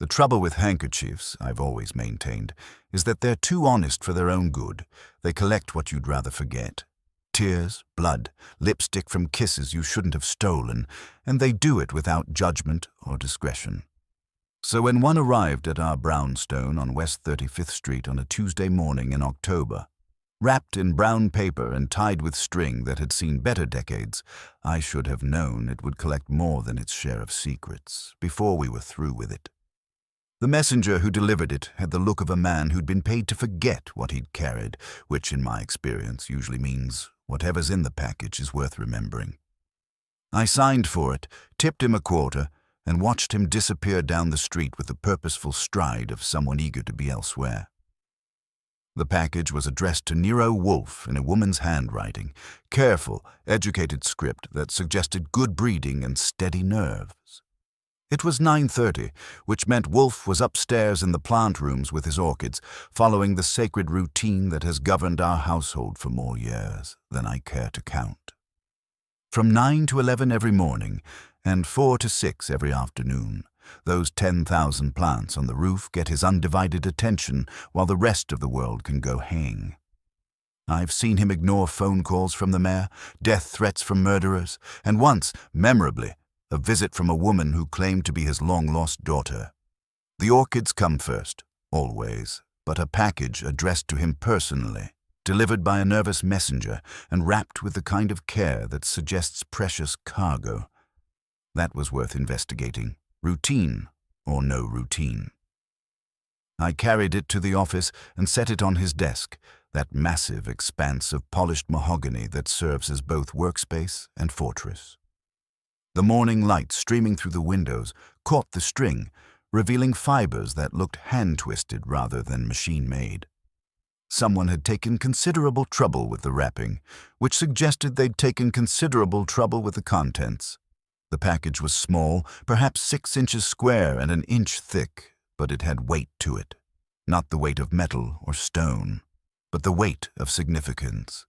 The trouble with handkerchiefs, I've always maintained, is that they're too honest for their own good. They collect what you'd rather forget. Tears, blood, lipstick from kisses you shouldn't have stolen, and they do it without judgment or discretion. So when one arrived at our brownstone on West 35th Street on a Tuesday morning in October, wrapped in brown paper and tied with string that had seen better decades, I should have known it would collect more than its share of secrets before we were through with it. The messenger who delivered it had the look of a man who'd been paid to forget what he'd carried, which in my experience usually means whatever's in the package is worth remembering. I signed for it, tipped him a quarter, and watched him disappear down the street with the purposeful stride of someone eager to be elsewhere. The package was addressed to Nero Wolfe in a woman's handwriting, careful, educated script that suggested good breeding and steady nerves. It was 9:30, which meant Wolfe was upstairs in the plant rooms with his orchids, following the sacred routine that has governed our household for more years than I care to count. From 9 to 11 every morning, and 4 to 6 every afternoon, those 10,000 plants on the roof get his undivided attention while the rest of the world can go hang. I've seen him ignore phone calls from the mayor, death threats from murderers, and once, memorably, a visit from a woman who claimed to be his long-lost daughter. The orchids come first, always, but a package addressed to him personally, delivered by a nervous messenger and wrapped with the kind of care that suggests precious cargo. That was worth investigating, routine or no routine. I carried it to the office and set it on his desk, that massive expanse of polished mahogany that serves as both workspace and fortress. The morning light streaming through the windows caught the string, revealing fibers that looked hand-twisted rather than machine-made. Someone had taken considerable trouble with the wrapping, which suggested they'd taken considerable trouble with the contents. The package was small, perhaps 6 inches square and an inch thick, but it had weight to it. Not the weight of metal or stone, but the weight of significance.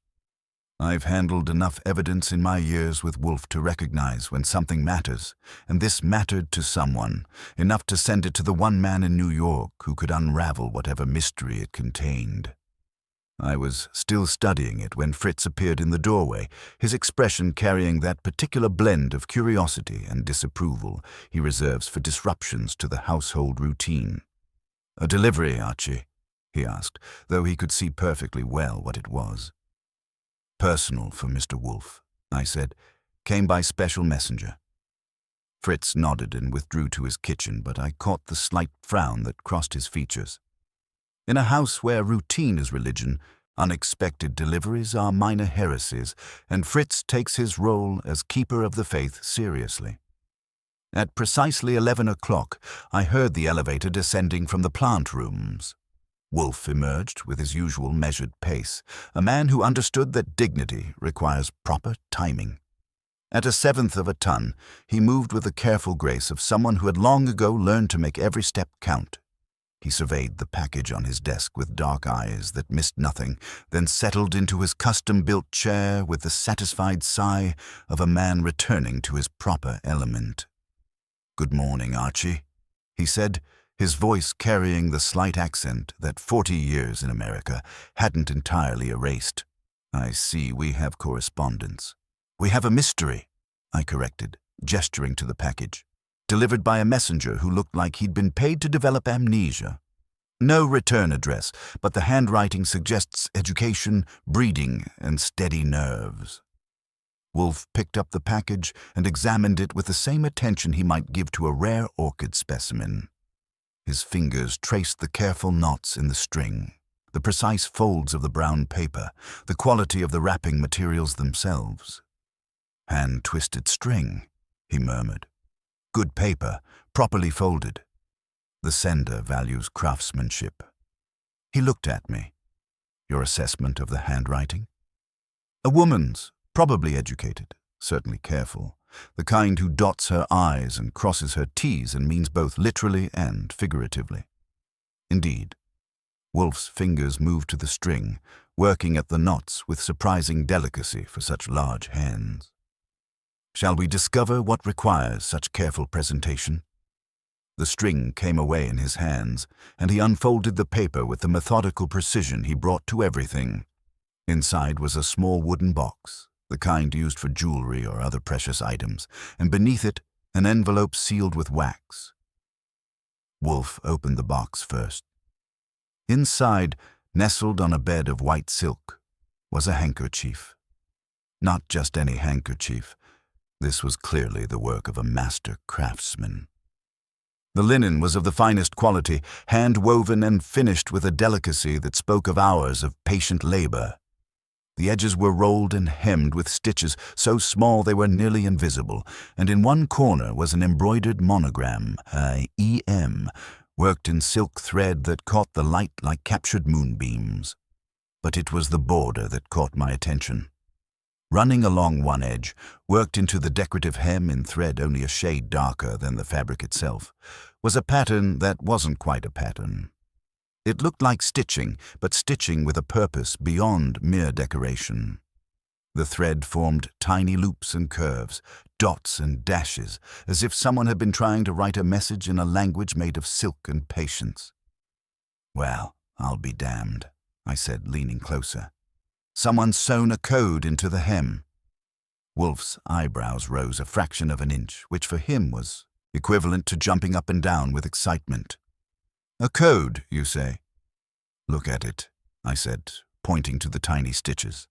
I've handled enough evidence in my years with Wolfe to recognize when something matters, and this mattered to someone, enough to send it to the one man in New York who could unravel whatever mystery it contained. I was still studying it when Fritz appeared in the doorway, his expression carrying that particular blend of curiosity and disapproval he reserves for disruptions to the household routine. "A delivery, Archie?" he asked, though he could see perfectly well what it was. "Personal for Mr. Wolfe," I said. "Came by special messenger." Fritz nodded and withdrew to his kitchen, but I caught the slight frown that crossed his features. In a house where routine is religion, unexpected deliveries are minor heresies, and Fritz takes his role as keeper of the faith seriously. At precisely 11 o'clock, I heard the elevator descending from the plant rooms. Wolfe emerged with his usual measured pace, a man who understood that dignity requires proper timing. At 1/7 of a ton, he moved with the careful grace of someone who had long ago learned to make every step count. He surveyed the package on his desk with dark eyes that missed nothing, then settled into his custom-built chair with the satisfied sigh of a man returning to his proper element. "Good morning, Archie," he said, his voice carrying the slight accent that 40 years in America hadn't entirely erased. "I see we have correspondence." "We have a mystery," I corrected, gesturing to the package, delivered by a messenger who looked like he'd been paid to develop amnesia. No return address, but the handwriting suggests education, breeding, and steady nerves. Wolfe picked up the package and examined it with the same attention he might give to a rare orchid specimen. His fingers traced the careful knots in the string, the precise folds of the brown paper, the quality of the wrapping materials themselves. "Hand-twisted string," he murmured. "Good paper, properly folded. The sender values craftsmanship." He looked at me. "Your assessment of the handwriting?" "A woman's, probably educated, certainly careful, the kind who dots her I's and crosses her T's and means both literally and figuratively." Indeed. Wolfe's fingers moved to the string, working at the knots with surprising delicacy for such large hands. "Shall we discover what requires such careful presentation?" The string came away in his hands, and he unfolded the paper with the methodical precision he brought to everything. Inside was a small wooden box, the kind used for jewelry or other precious items, and beneath it, an envelope sealed with wax. Wolfe opened the box first. Inside, nestled on a bed of white silk, was a handkerchief. Not just any handkerchief. This was clearly the work of a master craftsman. The linen was of the finest quality, hand-woven and finished with a delicacy that spoke of hours of patient labor. The edges were rolled and hemmed with stitches so small they were nearly invisible, and in one corner was an embroidered monogram, E.M., worked in silk thread that caught the light like captured moonbeams. But it was the border that caught my attention. Running along one edge, worked into the decorative hem in thread only a shade darker than the fabric itself, was a pattern that wasn't quite a pattern. It looked like stitching, but stitching with a purpose beyond mere decoration. The thread formed tiny loops and curves, dots and dashes, as if someone had been trying to write a message in a language made of silk and patience. "Well, I'll be damned," I said, leaning closer. "Someone's sewn a code into the hem." Wolfe's eyebrows rose a fraction of an inch, which for him was equivalent to jumping up and down with excitement. "A code, you say?" "Look at it," I said, pointing to the tiny stitches.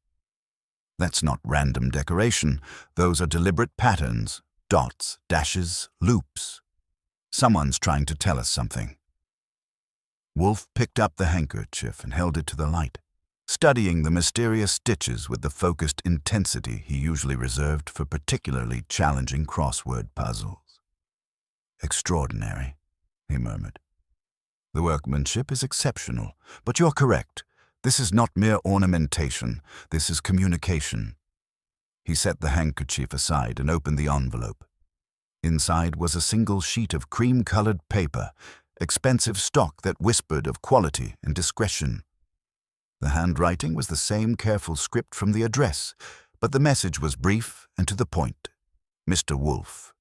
"That's not random decoration. Those are deliberate patterns, dots, dashes, loops. Someone's trying to tell us something." Wolfe picked up the handkerchief and held it to the light, studying the mysterious stitches with the focused intensity he usually reserved for particularly challenging crossword puzzles. "Extraordinary," he murmured. "The workmanship is exceptional, but you're correct. This is not mere ornamentation. This is communication." He set the handkerchief aside and opened the envelope. Inside was a single sheet of cream-colored paper, expensive stock that whispered of quality and discretion. The handwriting was the same careful script from the address, but the message was brief and to the point. "Mr. Wolfe,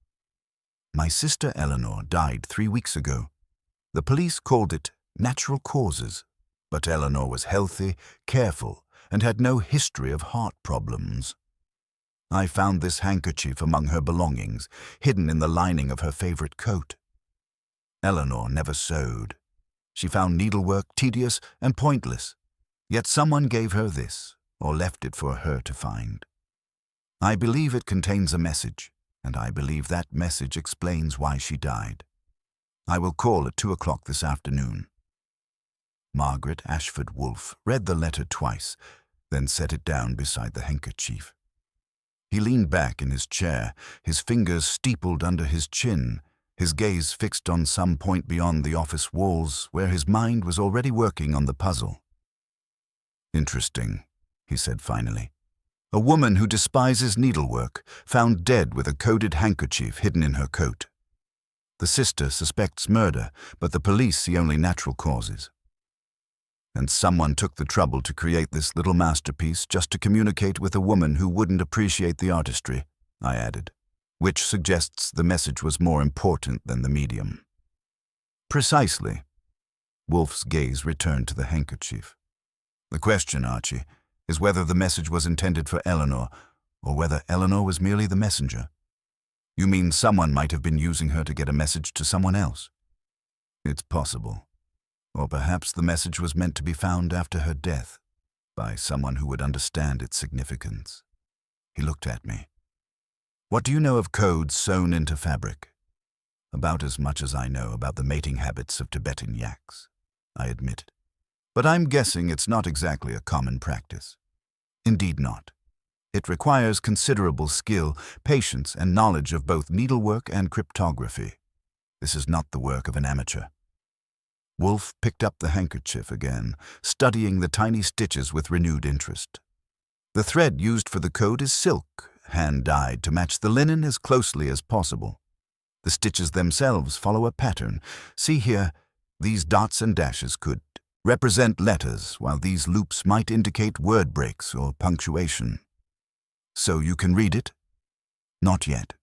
my sister Eleanor died 3 weeks ago. The police called it natural causes, but Eleanor was healthy, careful, and had no history of heart problems. I found this handkerchief among her belongings, hidden in the lining of her favorite coat. Eleanor never sewed. She found needlework tedious and pointless, yet someone gave her this, or left it for her to find. I believe it contains a message, and I believe that message explains why she died. I will call at 2 o'clock this afternoon." Margaret Ashford Wolfe read the letter twice, then set it down beside the handkerchief. He leaned back in his chair, his fingers steepled under his chin, his gaze fixed on some point beyond the office walls where his mind was already working on the puzzle. "Interesting," he said finally. "A woman who despises needlework, found dead with a coded handkerchief hidden in her coat. The sister suspects murder, but the police see only natural causes. And someone took the trouble to create this little masterpiece just to communicate with a woman who wouldn't appreciate the artistry," I added, "which suggests the message was more important than the medium." "Precisely." Wolfe's gaze returned to the handkerchief. "The question, Archie, is whether the message was intended for Eleanor, or whether Eleanor was merely the messenger. You mean someone might have been using her to get a message to someone else?" "It's possible. Or perhaps the message was meant to be found after her death, by someone who would understand its significance." He looked at me. "What do you know of codes sewn into fabric?" "About as much as I know about the mating habits of Tibetan yaks," I admitted. "But I'm guessing it's not exactly a common practice." "Indeed not. It requires considerable skill, patience, and knowledge of both needlework and cryptography. This is not the work of an amateur." Wolfe picked up the handkerchief again, studying the tiny stitches with renewed interest. "The thread used for the code is silk, hand-dyed to match the linen as closely as possible. The stitches themselves follow a pattern. See here, these dots and dashes could represent letters, while these loops might indicate word breaks or punctuation. So you can read it?" "Not yet,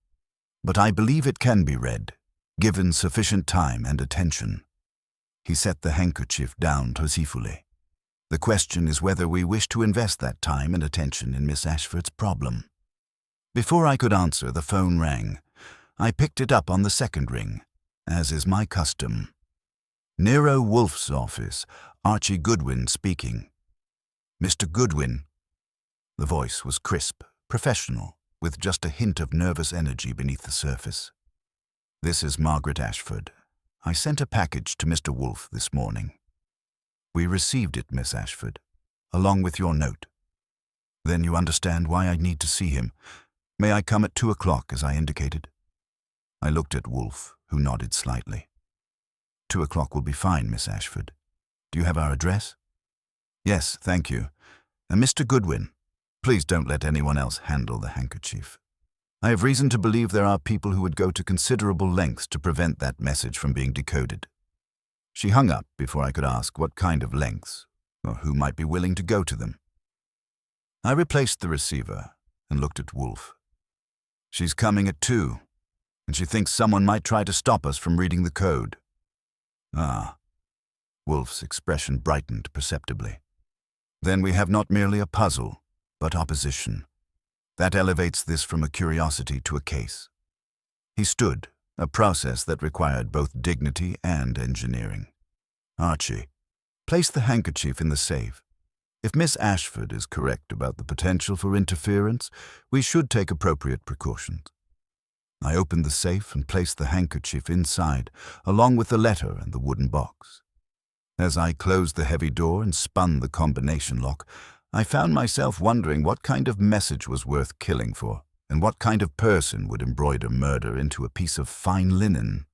but I believe it can be read. given sufficient time and attention. He set the handkerchief down mercifully. The question is whether we wish to invest that time and attention in Miss Ashford's problem. Before I could answer, the phone rang. I picked it up on the second ring, as is my custom. Nero Wolfe's office, Archie Goodwin speaking. Mr. Goodwin. The voice was crisp, professional, with just a hint of nervous energy beneath the surface. This is Margaret Ashford. I sent a package to Mr. Wolfe this morning. We received it, Miss Ashford, along with your note. Then you understand why I need to see him. May I come at 2 o'clock, as I indicated? I looked at Wolfe, who nodded slightly. 2 o'clock will be fine, Miss Ashford. Do you have our address? Yes, thank you. And Mr. Goodwin, please don't let anyone else handle the handkerchief. I have reason to believe there are people who would go to considerable lengths to prevent that message from being decoded. She hung up before I could ask what kind of lengths, or who might be willing to go to them. I replaced the receiver and looked at Wolfe. She's coming at 2, and she thinks someone might try to stop us from reading the code. Ah. Wolfe's expression brightened perceptibly. Then we have not merely a puzzle, but opposition. That elevates this from a curiosity to a case. He stood, a process that required both dignity and engineering. Archie, place the handkerchief in the safe. If Miss Ashford is correct about the potential for interference, we should take appropriate precautions. I opened the safe and placed the handkerchief inside, along with the letter and the wooden box. As I closed the heavy door and spun the combination lock, I found myself wondering what kind of message was worth killing for, and what kind of person would embroider murder into a piece of fine linen.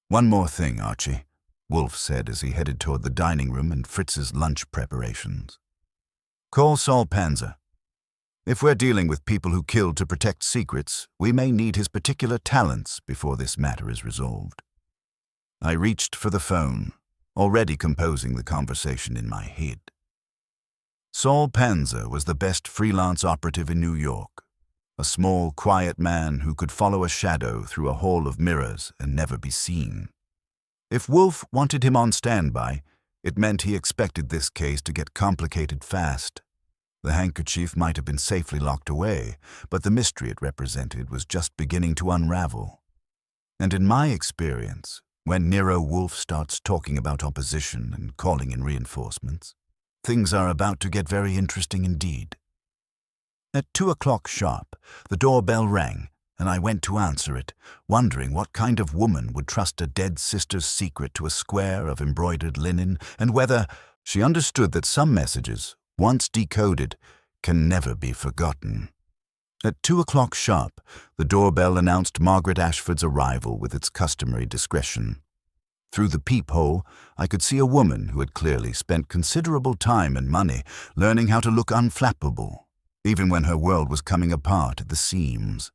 One more thing, Archie, Wolfe said as he headed toward the dining room and Fritz's lunch preparations. Call Saul Panzer. If we're dealing with people who killed to protect secrets, we may need his particular talents before this matter is resolved. I reached for the phone, already composing the conversation in my head. Saul Panzer was the best freelance operative in New York, a small, quiet man who could follow a shadow through a hall of mirrors and never be seen. If Wolfe wanted him on standby, it meant he expected this case to get complicated fast. The handkerchief might have been safely locked away, but the mystery it represented was just beginning to unravel. And in my experience, when Nero Wolfe starts talking about opposition and calling in reinforcements, things are about to get very interesting indeed. At 2 o'clock sharp, the doorbell rang, and I went to answer it, wondering what kind of woman would trust a dead sister's secret to a square of embroidered linen, and whether she understood that some messages, once decoded, can never be forgotten. At 2 o'clock sharp, the doorbell announced Margaret Ashford's arrival with its customary discretion. Through the peephole, I could see a woman who had clearly spent considerable time and money learning how to look unflappable, even when her world was coming apart at the seams.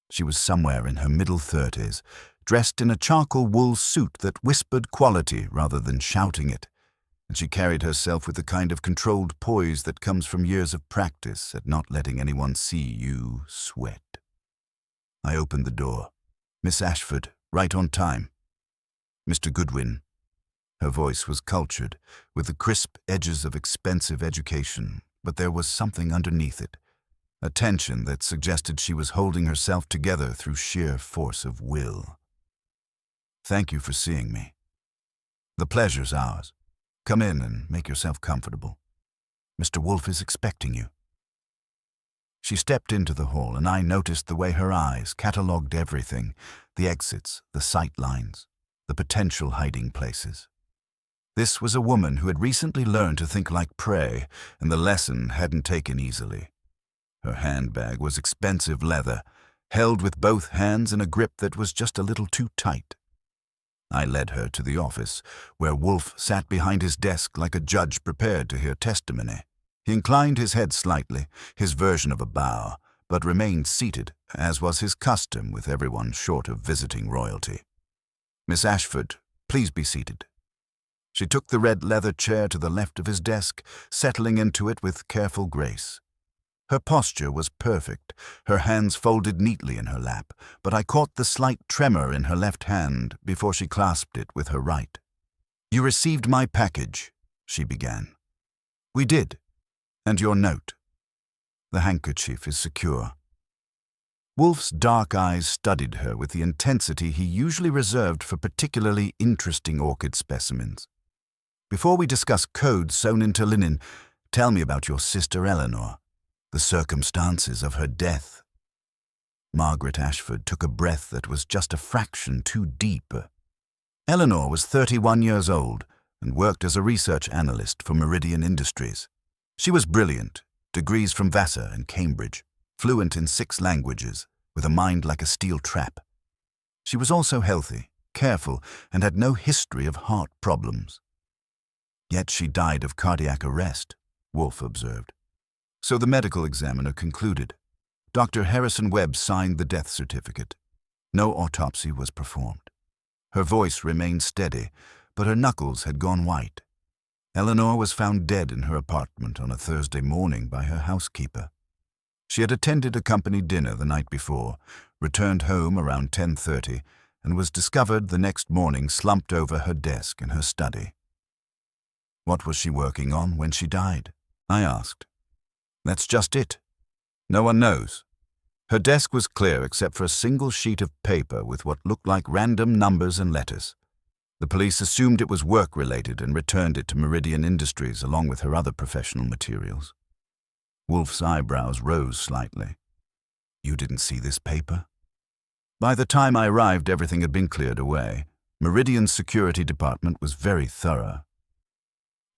She was somewhere in her middle 30s, dressed in a charcoal wool suit that whispered quality rather than shouting it, and she carried herself with the kind of controlled poise that comes from years of practice at not letting anyone see you sweat. I opened the door. Miss Ashford, right on time. Mr. Goodwin. Her voice was cultured, with the crisp edges of expensive education, but there was something underneath it, a tension that suggested she was holding herself together through sheer force of will. Thank you for seeing me. The pleasure's ours. Come in and make yourself comfortable. Mr. Wolfe is expecting you. She stepped into the hall, and I noticed the way her eyes catalogued everything, the exits, the sight lines, the potential hiding places. This was a woman who had recently learned to think like prey, and the lesson hadn't taken easily. Her handbag was expensive leather, held with both hands in a grip that was just a little too tight. I led her to the office, where Wolfe sat behind his desk like a judge prepared to hear testimony. He inclined his head slightly, his version of a bow, but remained seated, as was his custom with everyone short of visiting royalty. Miss Ashford, please be seated. She took the red leather chair to the left of his desk, settling into it with careful grace. Her posture was perfect, her hands folded neatly in her lap, but I caught the slight tremor in her left hand before she clasped it with her right. "You received my package," she began. "We did. And your note. The handkerchief is secure." Wolfe's dark eyes studied her with the intensity he usually reserved for particularly interesting orchid specimens. "Before we discuss codes sewn into linen, tell me about your sister Eleanor, the circumstances of her death." Margaret Ashford took a breath that was just a fraction too deep. Eleanor was 31 years old and worked as a research analyst for Meridian Industries. She was brilliant, degrees from Vassar and Cambridge, fluent in 6 languages, with a mind like a steel trap. She was also healthy, careful, and had no history of heart problems. "Yet she died of cardiac arrest," Wolfe observed. So the medical examiner concluded. Dr. Harrison Webb signed the death certificate. No autopsy was performed. Her voice remained steady, but her knuckles had gone white. Eleanor was found dead in her apartment on a Thursday morning by her housekeeper. She had attended a company dinner the night before, returned home around 10:30, and was discovered the next morning slumped over her desk in her study. "What was she working on when she died?" I asked. "That's just it. No one knows. Her desk was clear except for a single sheet of paper with what looked like random numbers and letters. The police assumed it was work-related and returned it to Meridian Industries along with her other professional materials." Wolfe's eyebrows rose slightly. "You didn't see this paper?" "By the time I arrived, everything had been cleared away. Meridian's security department was very thorough."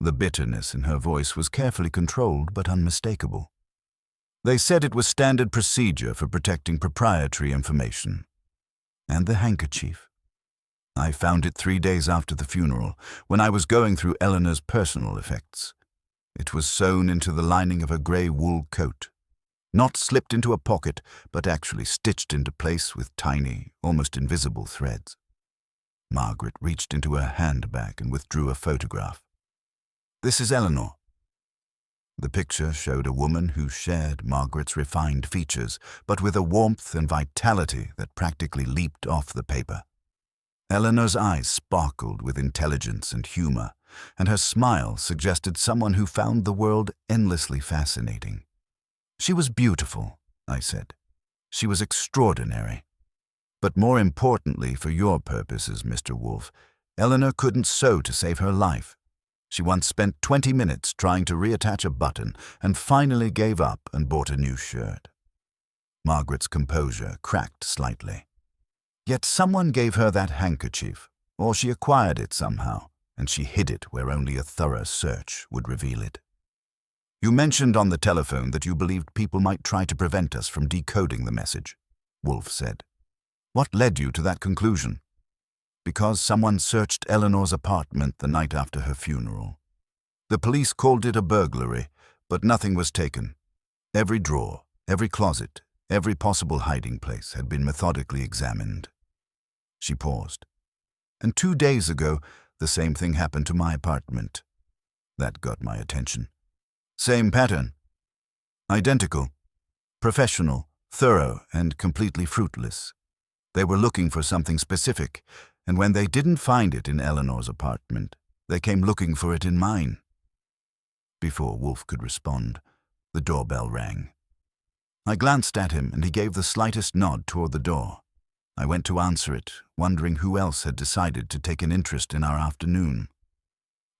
The bitterness in her voice was carefully controlled but unmistakable. "They said it was standard procedure for protecting proprietary information." "And the handkerchief?" "I found it 3 days after the funeral, when I was going through Eleanor's personal effects. It was sewn into the lining of her grey wool coat. Not slipped into a pocket, but actually stitched into place with tiny, almost invisible threads." Margaret reached into her handbag and withdrew a photograph. "This is Eleanor." The picture showed a woman who shared Margaret's refined features, but with a warmth and vitality that practically leaped off the paper. Eleanor's eyes sparkled with intelligence and humor, and her smile suggested someone who found the world endlessly fascinating. "She was beautiful," I said. "She was extraordinary. But more importantly for your purposes, Mr. Wolfe, Eleanor couldn't sew to save her life. She once spent 20 minutes trying to reattach a button and finally gave up and bought a new shirt." Margaret's composure cracked slightly. "Yet someone gave her that handkerchief, or she acquired it somehow, and she hid it where only a thorough search would reveal it. You mentioned on the telephone that you believed people might try to prevent us from decoding the message," Wolfe said. "What led you to that conclusion?" "Because someone searched Eleanor's apartment the night after her funeral. The police called it a burglary, but nothing was taken. Every drawer, every closet, every possible hiding place had been methodically examined." She paused. "And 2 days ago, the same thing happened to my apartment." That got my attention. "Same pattern?" "Identical. Professional, thorough, and completely fruitless. They were looking for something specific, and when they didn't find it in Eleanor's apartment, they came looking for it in mine." Before Wolfe could respond, the doorbell rang. I glanced at him, and he gave the slightest nod toward the door. I went to answer it, wondering who else had decided to take an interest in our afternoon.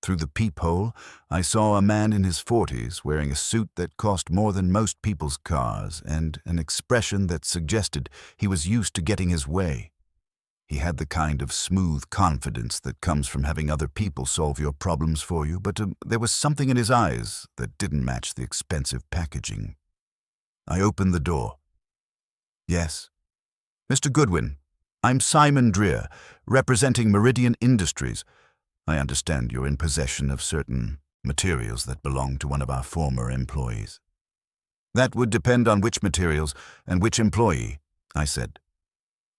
Through the peephole, I saw a man in his 40s wearing a suit that cost more than most people's cars and an expression that suggested he was used to getting his way. He had the kind of smooth confidence that comes from having other people solve your problems for you, but there was something in his eyes that didn't match the expensive packaging. I opened the door. "Yes." "Mr. Goodwin, I'm Simon Dreer, representing Meridian Industries. I understand you're in possession of certain materials that belong to one of our former employees." "That would depend on which materials and which employee," I said.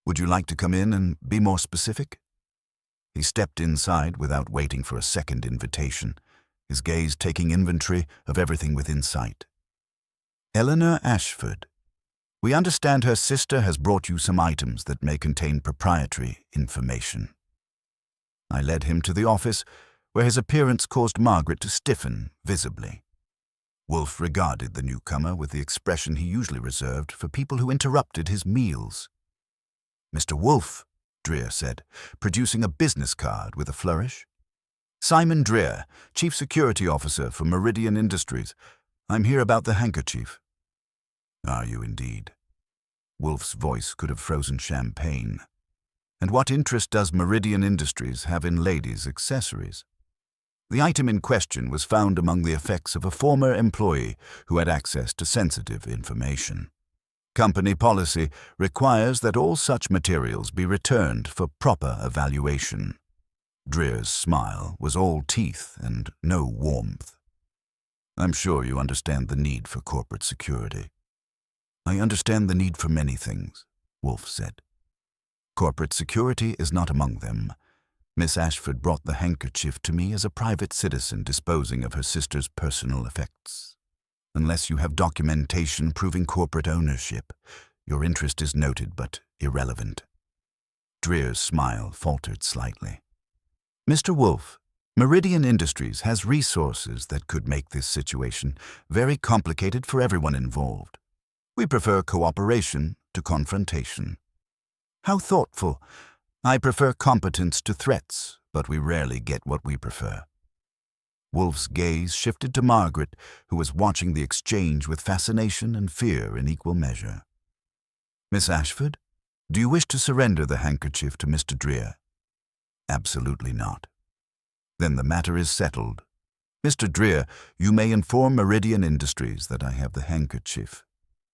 "Would you like to come in and be more specific?" He stepped inside without waiting for a second invitation, his gaze taking inventory of everything within sight. Eleanor Ashford. We understand her sister has brought you some items that may contain proprietary information. I led him to the office, where his appearance caused Margaret to stiffen visibly. Wolfe regarded the newcomer with the expression he usually reserved for people who interrupted his meals. "Mr. Wolfe," Dreer said, producing a business card with a flourish. "Simon Dreer, Chief Security Officer for Meridian Industries. I'm here about the handkerchief." "Are you indeed?" Wolfe's voice could have frozen champagne. "And what interest does Meridian Industries have in ladies' accessories?" The item in question was found among the effects of a former employee who had access to sensitive information. Company policy requires that all such materials be returned for proper evaluation. Dreer's smile was all teeth and no warmth. "I'm sure you understand the need for corporate security." "I understand the need for many things," Wolfe said. "Corporate security is not among them. Miss Ashford brought the handkerchief to me as a private citizen disposing of her sister's personal effects. Unless you have documentation proving corporate ownership, your interest is noted but irrelevant." Dreer's smile faltered slightly. "Mr. Wolfe, Meridian Industries has resources that could make this situation very complicated for everyone involved. We prefer cooperation to confrontation." "How thoughtful. I prefer competence to threats, but we rarely get what we prefer." Wolfe's gaze shifted to Margaret, who was watching the exchange with fascination and fear in equal measure. "Miss Ashford, do you wish to surrender the handkerchief to Mr. Dreer?" "Absolutely not." "Then the matter is settled. Mr. Dreer, you may inform Meridian Industries that I have the handkerchief,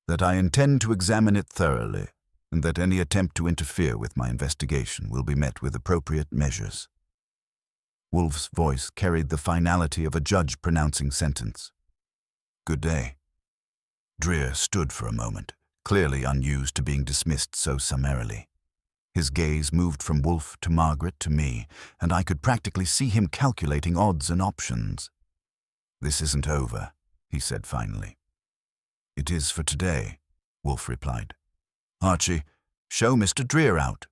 that I intend to examine it thoroughly, and that any attempt to interfere with my investigation will be met with appropriate measures." Wolfe's voice carried the finality of a judge pronouncing sentence. "Good day." Dreer stood for a moment, clearly unused to being dismissed so summarily. His gaze moved from Wolfe to Margaret to me, and I could practically see him calculating odds and options. "This isn't over," he said finally. "It is for today," Wolfe replied. "Archie, show Mr. Dreer out."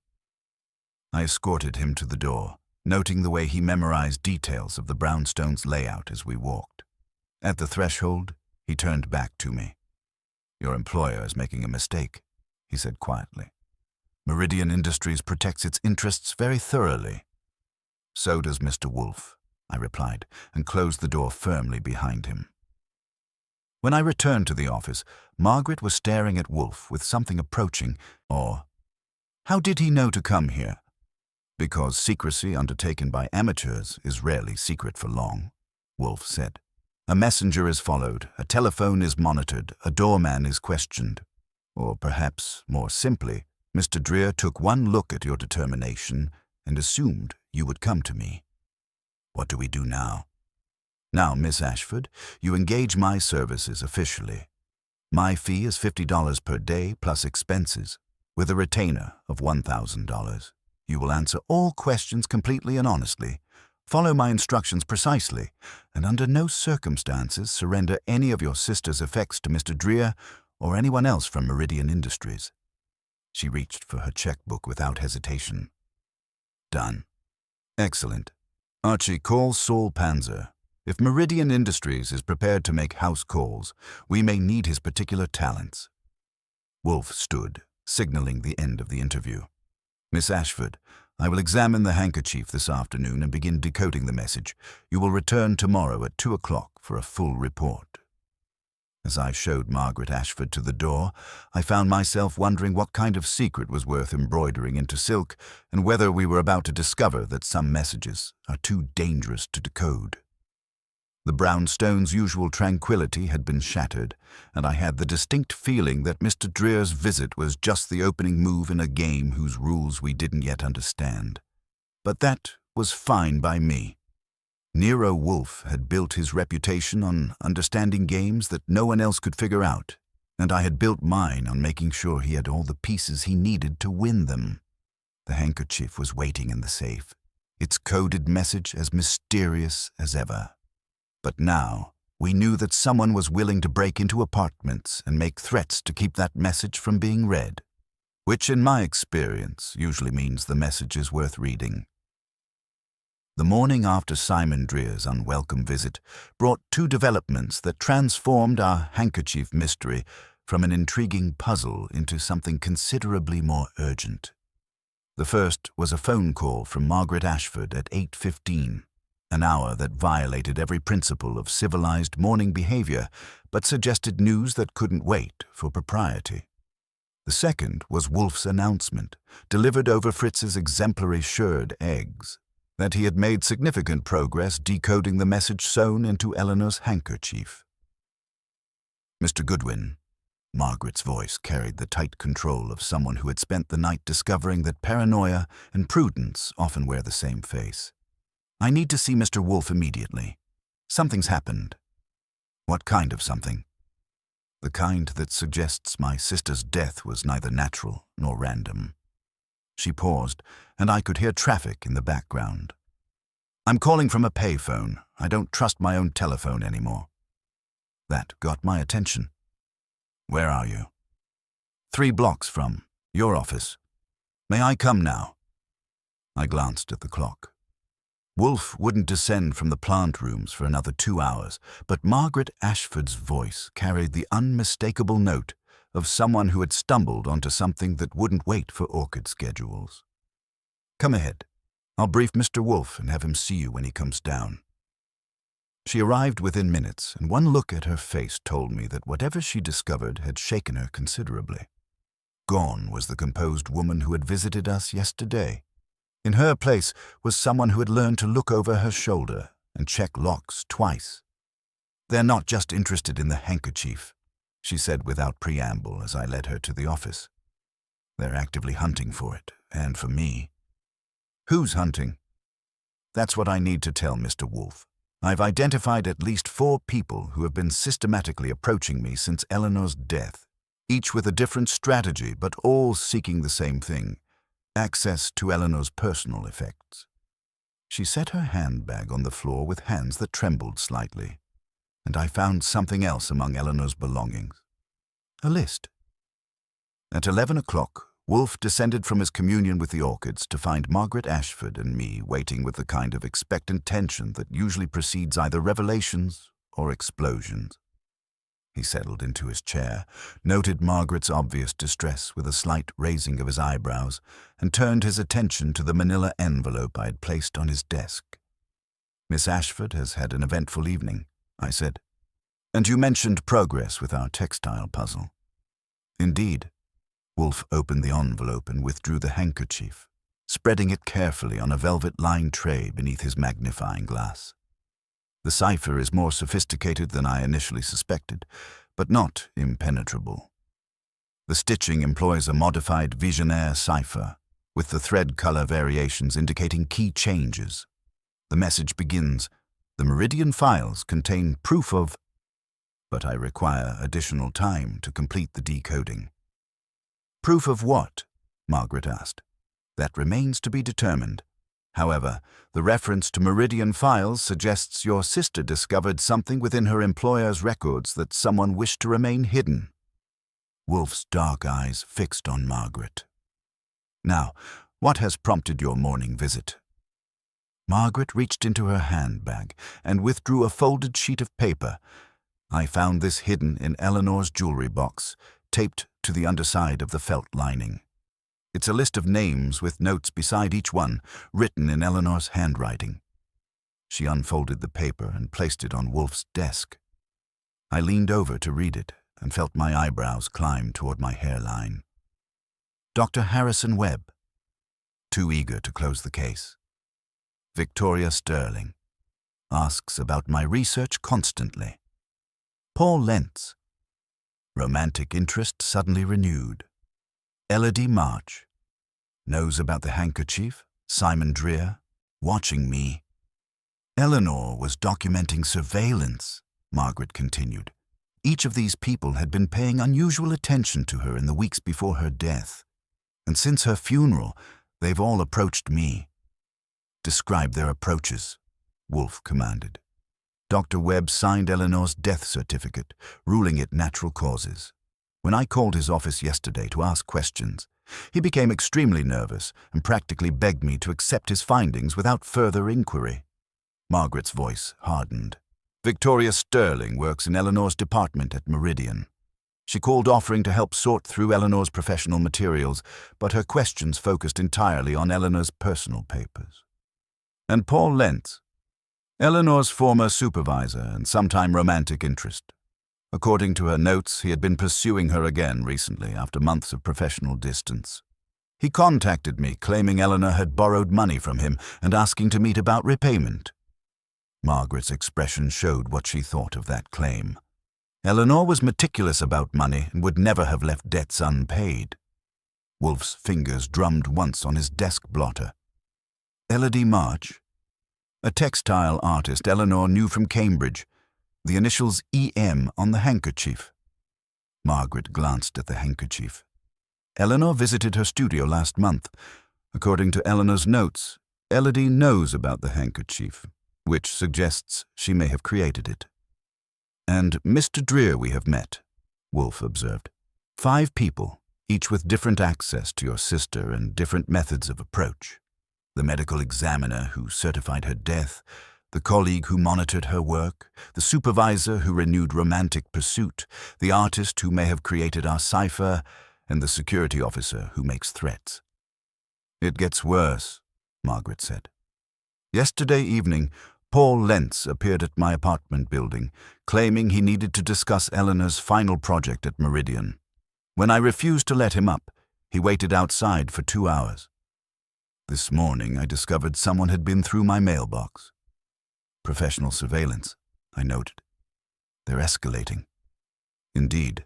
I escorted him to the door, noting the way he memorized details of the brownstone's layout as we walked. At the threshold, he turned back to me. "Your employer is making a mistake," he said quietly. "Meridian Industries protects its interests very thoroughly." "So does Mr. Wolfe," I replied, and closed the door firmly behind him. When I returned to the office, Margaret was staring at Wolfe with something approaching awe. "How did he know to come here?" "Because secrecy undertaken by amateurs is rarely secret for long," Wolfe said. "A messenger is followed, a telephone is monitored, a doorman is questioned. Or perhaps, more simply, Mr. Dreer took one look at your determination and assumed you would come to me. What do we do now? Now, Miss Ashford, you engage my services officially. My fee is $50 per day plus expenses, with a retainer of $1,000. You will answer all questions completely and honestly, follow my instructions precisely, and under no circumstances surrender any of your sister's effects to Mr. Dreer or anyone else from Meridian Industries." She reached for her checkbook without hesitation. "Done." "Excellent. Archie, call Saul Panzer. If Meridian Industries is prepared to make house calls, we may need his particular talents." Wolfe stood, signaling the end of the interview. "Miss Ashford, I will examine the handkerchief this afternoon and begin decoding the message. You will return tomorrow at 2 o'clock for a full report." As I showed Margaret Ashford to the door, I found myself wondering what kind of secret was worth embroidering into silk, and whether we were about to discover that some messages are too dangerous to decode. The brownstone's usual tranquility had been shattered, and I had the distinct feeling that Mr. Dreer's visit was just the opening move in a game whose rules we didn't yet understand. But that was fine by me. Nero Wolfe had built his reputation on understanding games that no one else could figure out, and I had built mine on making sure he had all the pieces he needed to win them. The handkerchief was waiting in the safe, its coded message as mysterious as ever. But now, We knew that someone was willing to break into apartments and make threats to keep that message from being read, which in my experience usually means the message is worth reading. The morning after Simon Dreer's unwelcome visit brought two developments that transformed our handkerchief mystery from an intriguing puzzle into something considerably more urgent. The first was a phone call from Margaret Ashford at 8:15, an hour that violated every principle of civilized morning behavior but suggested news that couldn't wait for propriety. The second was Wolfe's announcement, delivered over Fritz's exemplary shirred eggs, that he had made significant progress decoding the message sewn into Eleanor's handkerchief. "Mr. Goodwin," Margaret's voice carried the tight control of someone who had spent the night discovering that paranoia and prudence often wear the same face. "I need to see Mr. Wolfe immediately. Something's happened." "What kind of something?" "The kind that suggests my sister's death was neither natural nor random." She paused, and I could hear traffic in the background. "I'm calling from a payphone. I don't trust my own telephone anymore." That got my attention. "Where are you?" 3 blocks from your office. May I come now?" I glanced at the clock. Wolfe wouldn't descend from the plant rooms for another 2 hours, but Margaret Ashford's voice carried the unmistakable note of someone who had stumbled onto something that wouldn't wait for orchid schedules. "Come ahead. I'll brief Mr. Wolfe and have him see you when he comes down." She arrived within minutes, and one look at her face told me that whatever she discovered had shaken her considerably. Gone was the composed woman who had visited us yesterday. In her place was someone who had learned to look over her shoulder and check locks twice. "They're not just interested in the handkerchief," she said without preamble as I led her to the office. "They're actively hunting for it, and for me." "Who's hunting?" "That's what I need to tell Mr. Wolfe. I've identified at least 4 people who have been systematically approaching me since Eleanor's death, each with a different strategy but all seeking the same thing: access to Eleanor's personal effects." She set her handbag on the floor with hands that trembled slightly, and I found something else among Eleanor's belongings: a list. At 11 o'clock, Wolfe descended from his communion with the orchids to find Margaret Ashford and me waiting with the kind of expectant tension that usually precedes either revelations or explosions. He settled into his chair, noted Margaret's obvious distress with a slight raising of his eyebrows, and turned his attention to the manila envelope I had placed on his desk. "Miss Ashford has had an eventful evening," I said. "And you mentioned progress with our textile puzzle." "Indeed." Wolfe opened the envelope and withdrew the handkerchief, spreading it carefully on a velvet-lined tray beneath his magnifying glass. "The cipher is more sophisticated than I initially suspected, but not impenetrable. The stitching employs a modified Visionaire cipher, with the thread color variations indicating key changes. The message begins, 'The Meridian files contain proof of—' but I require additional time to complete the decoding." "Proof of what?" Margaret asked. "That remains to be determined. However, the reference to Meridian files suggests your sister discovered something within her employer's records that someone wished to remain hidden." Wolfe's dark eyes fixed on Margaret. "Now, what has prompted your morning visit?" Margaret reached into her handbag and withdrew a folded sheet of paper. "I found this hidden in Eleanor's jewelry box, taped to the underside of the felt lining. It's a list of names with notes beside each one, written in Eleanor's handwriting." She unfolded the paper and placed it on Wolfe's desk. I leaned over to read it and felt my eyebrows climb toward my hairline. "Dr. Harrison Webb. Too eager to close the case. Victoria Sterling. Asks about my research constantly. Paul Lentz. Romantic interest suddenly renewed. Elodie March. Knows about the handkerchief, Simon Dreer, watching me. Eleanor was documenting surveillance," Margaret continued. "Each of these people had been paying unusual attention to her in the weeks before her death. And since her funeral, they've all approached me." "Describe their approaches," Wolfe commanded. Dr. Webb signed Eleanor's death certificate, ruling it natural causes. When I called his office yesterday to ask questions, he became extremely nervous and practically begged me to accept his findings without further inquiry. Margaret's voice hardened. Victoria Sterling works in Eleanor's department at Meridian. She called offering to help sort through Eleanor's professional materials, but her questions focused entirely on Eleanor's personal papers. And Paul Lentz, Eleanor's former supervisor and sometime romantic interest. According to her notes, he had been pursuing her again recently after months of professional distance. He contacted me, claiming Eleanor had borrowed money from him and asking to meet about repayment. Margaret's expression showed what she thought of that claim. Eleanor was meticulous about money and would never have left debts unpaid. Wolfe's fingers drummed once on his desk blotter. Elodie March, a textile artist Eleanor knew from Cambridge, the initials EM on the handkerchief. Margaret glanced at the handkerchief. Eleanor visited her studio last month. According to Eleanor's notes, Elodie knows about the handkerchief, which suggests she may have created it. And Mr. Dreer we have met, Wolfe observed. 5 people, each with different access to your sister and different methods of approach. The medical examiner who certified her death, the colleague who monitored her work, the supervisor who renewed romantic pursuit, the artist who may have created our cipher, and the security officer who makes threats. It gets worse, Margaret said. Yesterday evening, Paul Lentz appeared at my apartment building, claiming he needed to discuss Eleanor's final project at Meridian. When I refused to let him up, he waited outside for 2 hours. This morning I discovered someone had been through my mailbox. Professional surveillance, I noted. They're escalating. Indeed.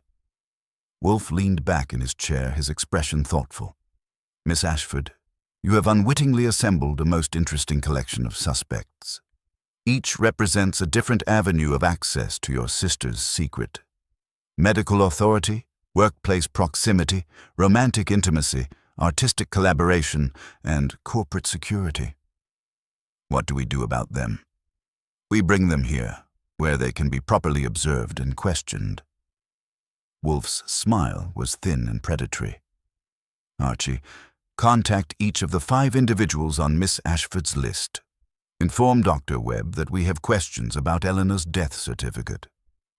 Wolfe leaned back in his chair, his expression thoughtful. Miss Ashford, you have unwittingly assembled a most interesting collection of suspects. Each represents a different avenue of access to your sister's secret. Medical authority, workplace proximity, romantic intimacy, artistic collaboration, and corporate security. What do we do about them? We bring them here, where they can be properly observed and questioned. Wolfe's smile was thin and predatory. Archie, contact each of the 5 individuals on Miss Ashford's list. Inform Dr. Webb that we have questions about Eleanor's death certificate.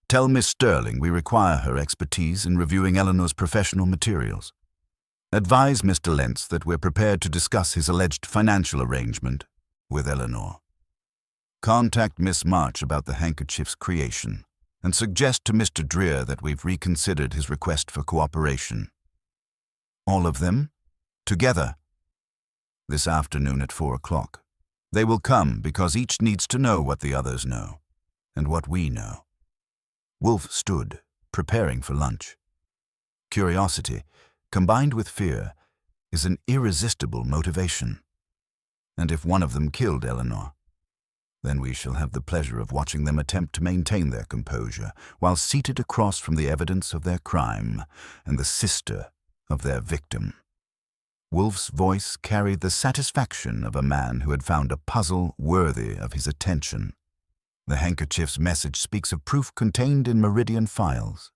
Tell Miss Sterling we require her expertise in reviewing Eleanor's professional materials. Advise Mr. Lentz that we're prepared to discuss his alleged financial arrangement with Eleanor. Contact Miss March about the handkerchief's creation and suggest to Mr. Dreer that we've reconsidered his request for cooperation. All of them? Together? This afternoon at 4 o'clock. They will come because each needs to know what the others know, and what we know. Wolfe stood, preparing for lunch. Curiosity, combined with fear, is an irresistible motivation. And if one of them killed Eleanor, then we shall have the pleasure of watching them attempt to maintain their composure while seated across from the evidence of their crime and the sister of their victim. Wolfe's voice carried the satisfaction of a man who had found a puzzle worthy of his attention. The handkerchief's message speaks of proof contained in Meridian files.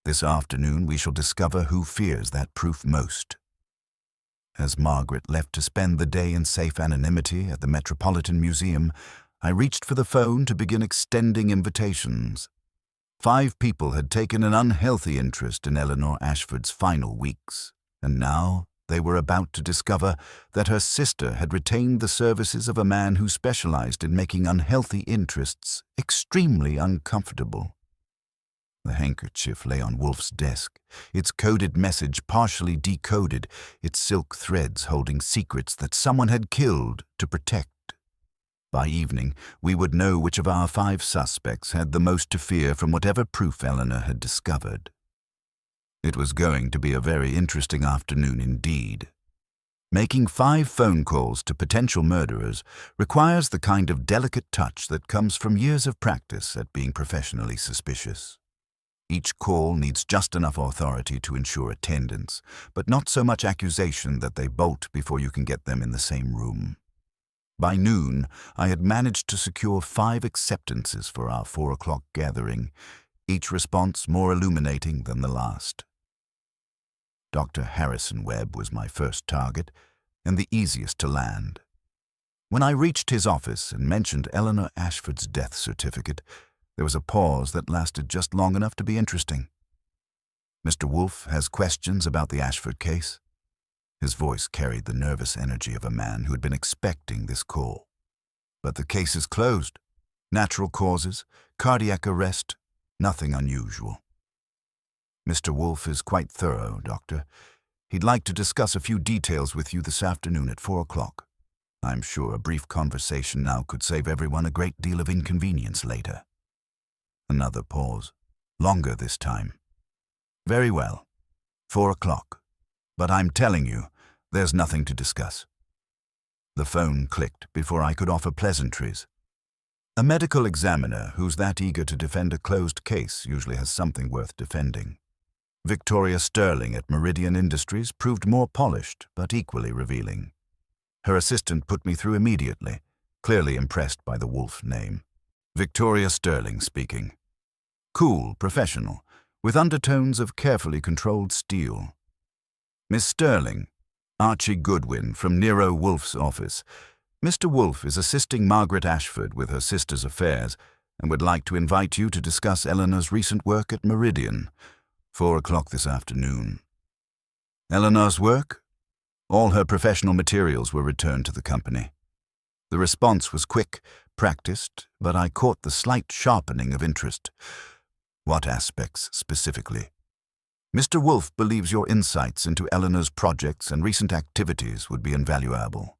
This afternoon we shall discover who fears that proof most. As Margaret left to spend the day in safe anonymity at the Metropolitan Museum, I reached for the phone to begin extending invitations. 5 people had taken an unhealthy interest in Eleanor Ashford's final weeks, and now they were about to discover that her sister had retained the services of a man who specialized in making unhealthy interests extremely uncomfortable. The handkerchief lay on Wolfe's desk, its coded message partially decoded, its silk threads holding secrets that someone had killed to protect. By evening, we would know which of our 5 suspects had the most to fear from whatever proof Eleanor had discovered. It was going to be a very interesting afternoon indeed. Making 5 phone calls to potential murderers requires the kind of delicate touch that comes from years of practice at being professionally suspicious. Each call needs just enough authority to ensure attendance, but not so much accusation that they bolt before you can get them in the same room. By noon, I had managed to secure 5 acceptances for our 4 o'clock gathering, each response more illuminating than the last. Dr. Harrison Webb was my first target, and the easiest to land. When I reached his office and mentioned Eleanor Ashford's death certificate, there was a pause that lasted just long enough to be interesting. "Mr. Wolfe has questions about the Ashford case?" His voice carried the nervous energy of a man who had been expecting this call. "But the case is closed. Natural causes, cardiac arrest, nothing unusual." "Mr. Wolfe is quite thorough, Doctor. He'd like to discuss a few details with you this afternoon at 4 o'clock. I'm sure a brief conversation now could save everyone a great deal of inconvenience later." Another pause. Longer this time. "Very well. 4 o'clock. But I'm telling you, there's nothing to discuss." The phone clicked before I could offer pleasantries. A medical examiner who's that eager to defend a closed case usually has something worth defending. Victoria Sterling at Meridian Industries proved more polished, but equally revealing. Her assistant put me through immediately, clearly impressed by the Wolfe name. Victoria Sterling speaking. Cool, professional, with undertones of carefully controlled steel. "Miss Sterling, Archie Goodwin from Nero Wolfe's office. Mr. Wolfe is assisting Margaret Ashford with her sister's affairs and would like to invite you to discuss Eleanor's recent work at Meridian. 4 o'clock this afternoon." Eleanor's work? All her professional materials were returned to the company. The response was quick, practiced, but I caught the slight sharpening of interest. "What aspects specifically?" "Mr. Wolfe believes your insights into Eleanor's projects and recent activities would be invaluable.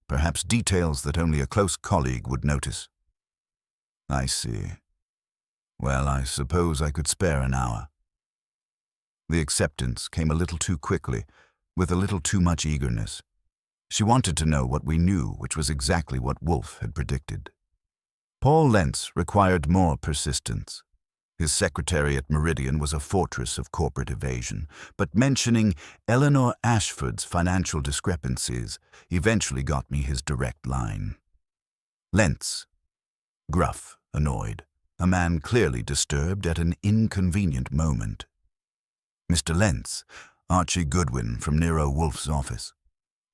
Perhaps details that only a close colleague would notice." "I see. Well, I suppose I could spare an hour." The acceptance came a little too quickly, with a little too much eagerness. She wanted to know what we knew, which was exactly what Wolfe had predicted. Paul Lentz required more persistence. His secretary at Meridian was a fortress of corporate evasion, but mentioning Eleanor Ashford's financial discrepancies eventually got me his direct line. Lentz. Gruff, annoyed, a man clearly disturbed at an inconvenient moment. "Mr. Lentz, Archie Goodwin from Nero Wolfe's office.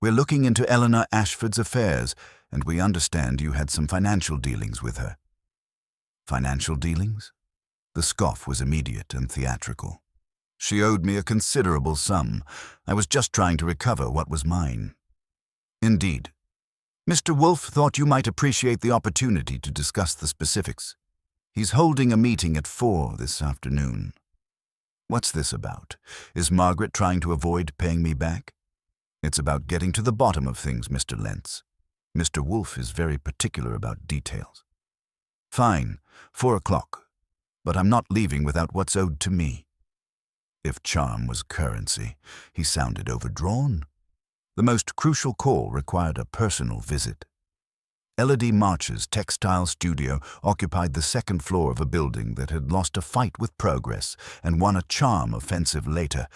We're looking into Eleanor Ashford's affairs, and we understand you had some financial dealings with her." "Financial dealings?" The scoff was immediate and theatrical. "She owed me a considerable sum. I was just trying to recover what was mine." "Indeed. Mr. Wolfe thought you might appreciate the opportunity to discuss the specifics. He's holding a meeting at 4 this afternoon." "What's this about? Is Margaret trying to avoid paying me back?" "It's about getting to the bottom of things, Mr. Lentz. Mr. Wolfe is very particular about details." "Fine, 4 o'clock. But I'm not leaving without what's owed to me." If charm was currency, he sounded overdrawn. The most crucial call required a personal visit. Elodie March's textile studio occupied the second floor of a building that had lost a fight with progress and won a charm offensive later.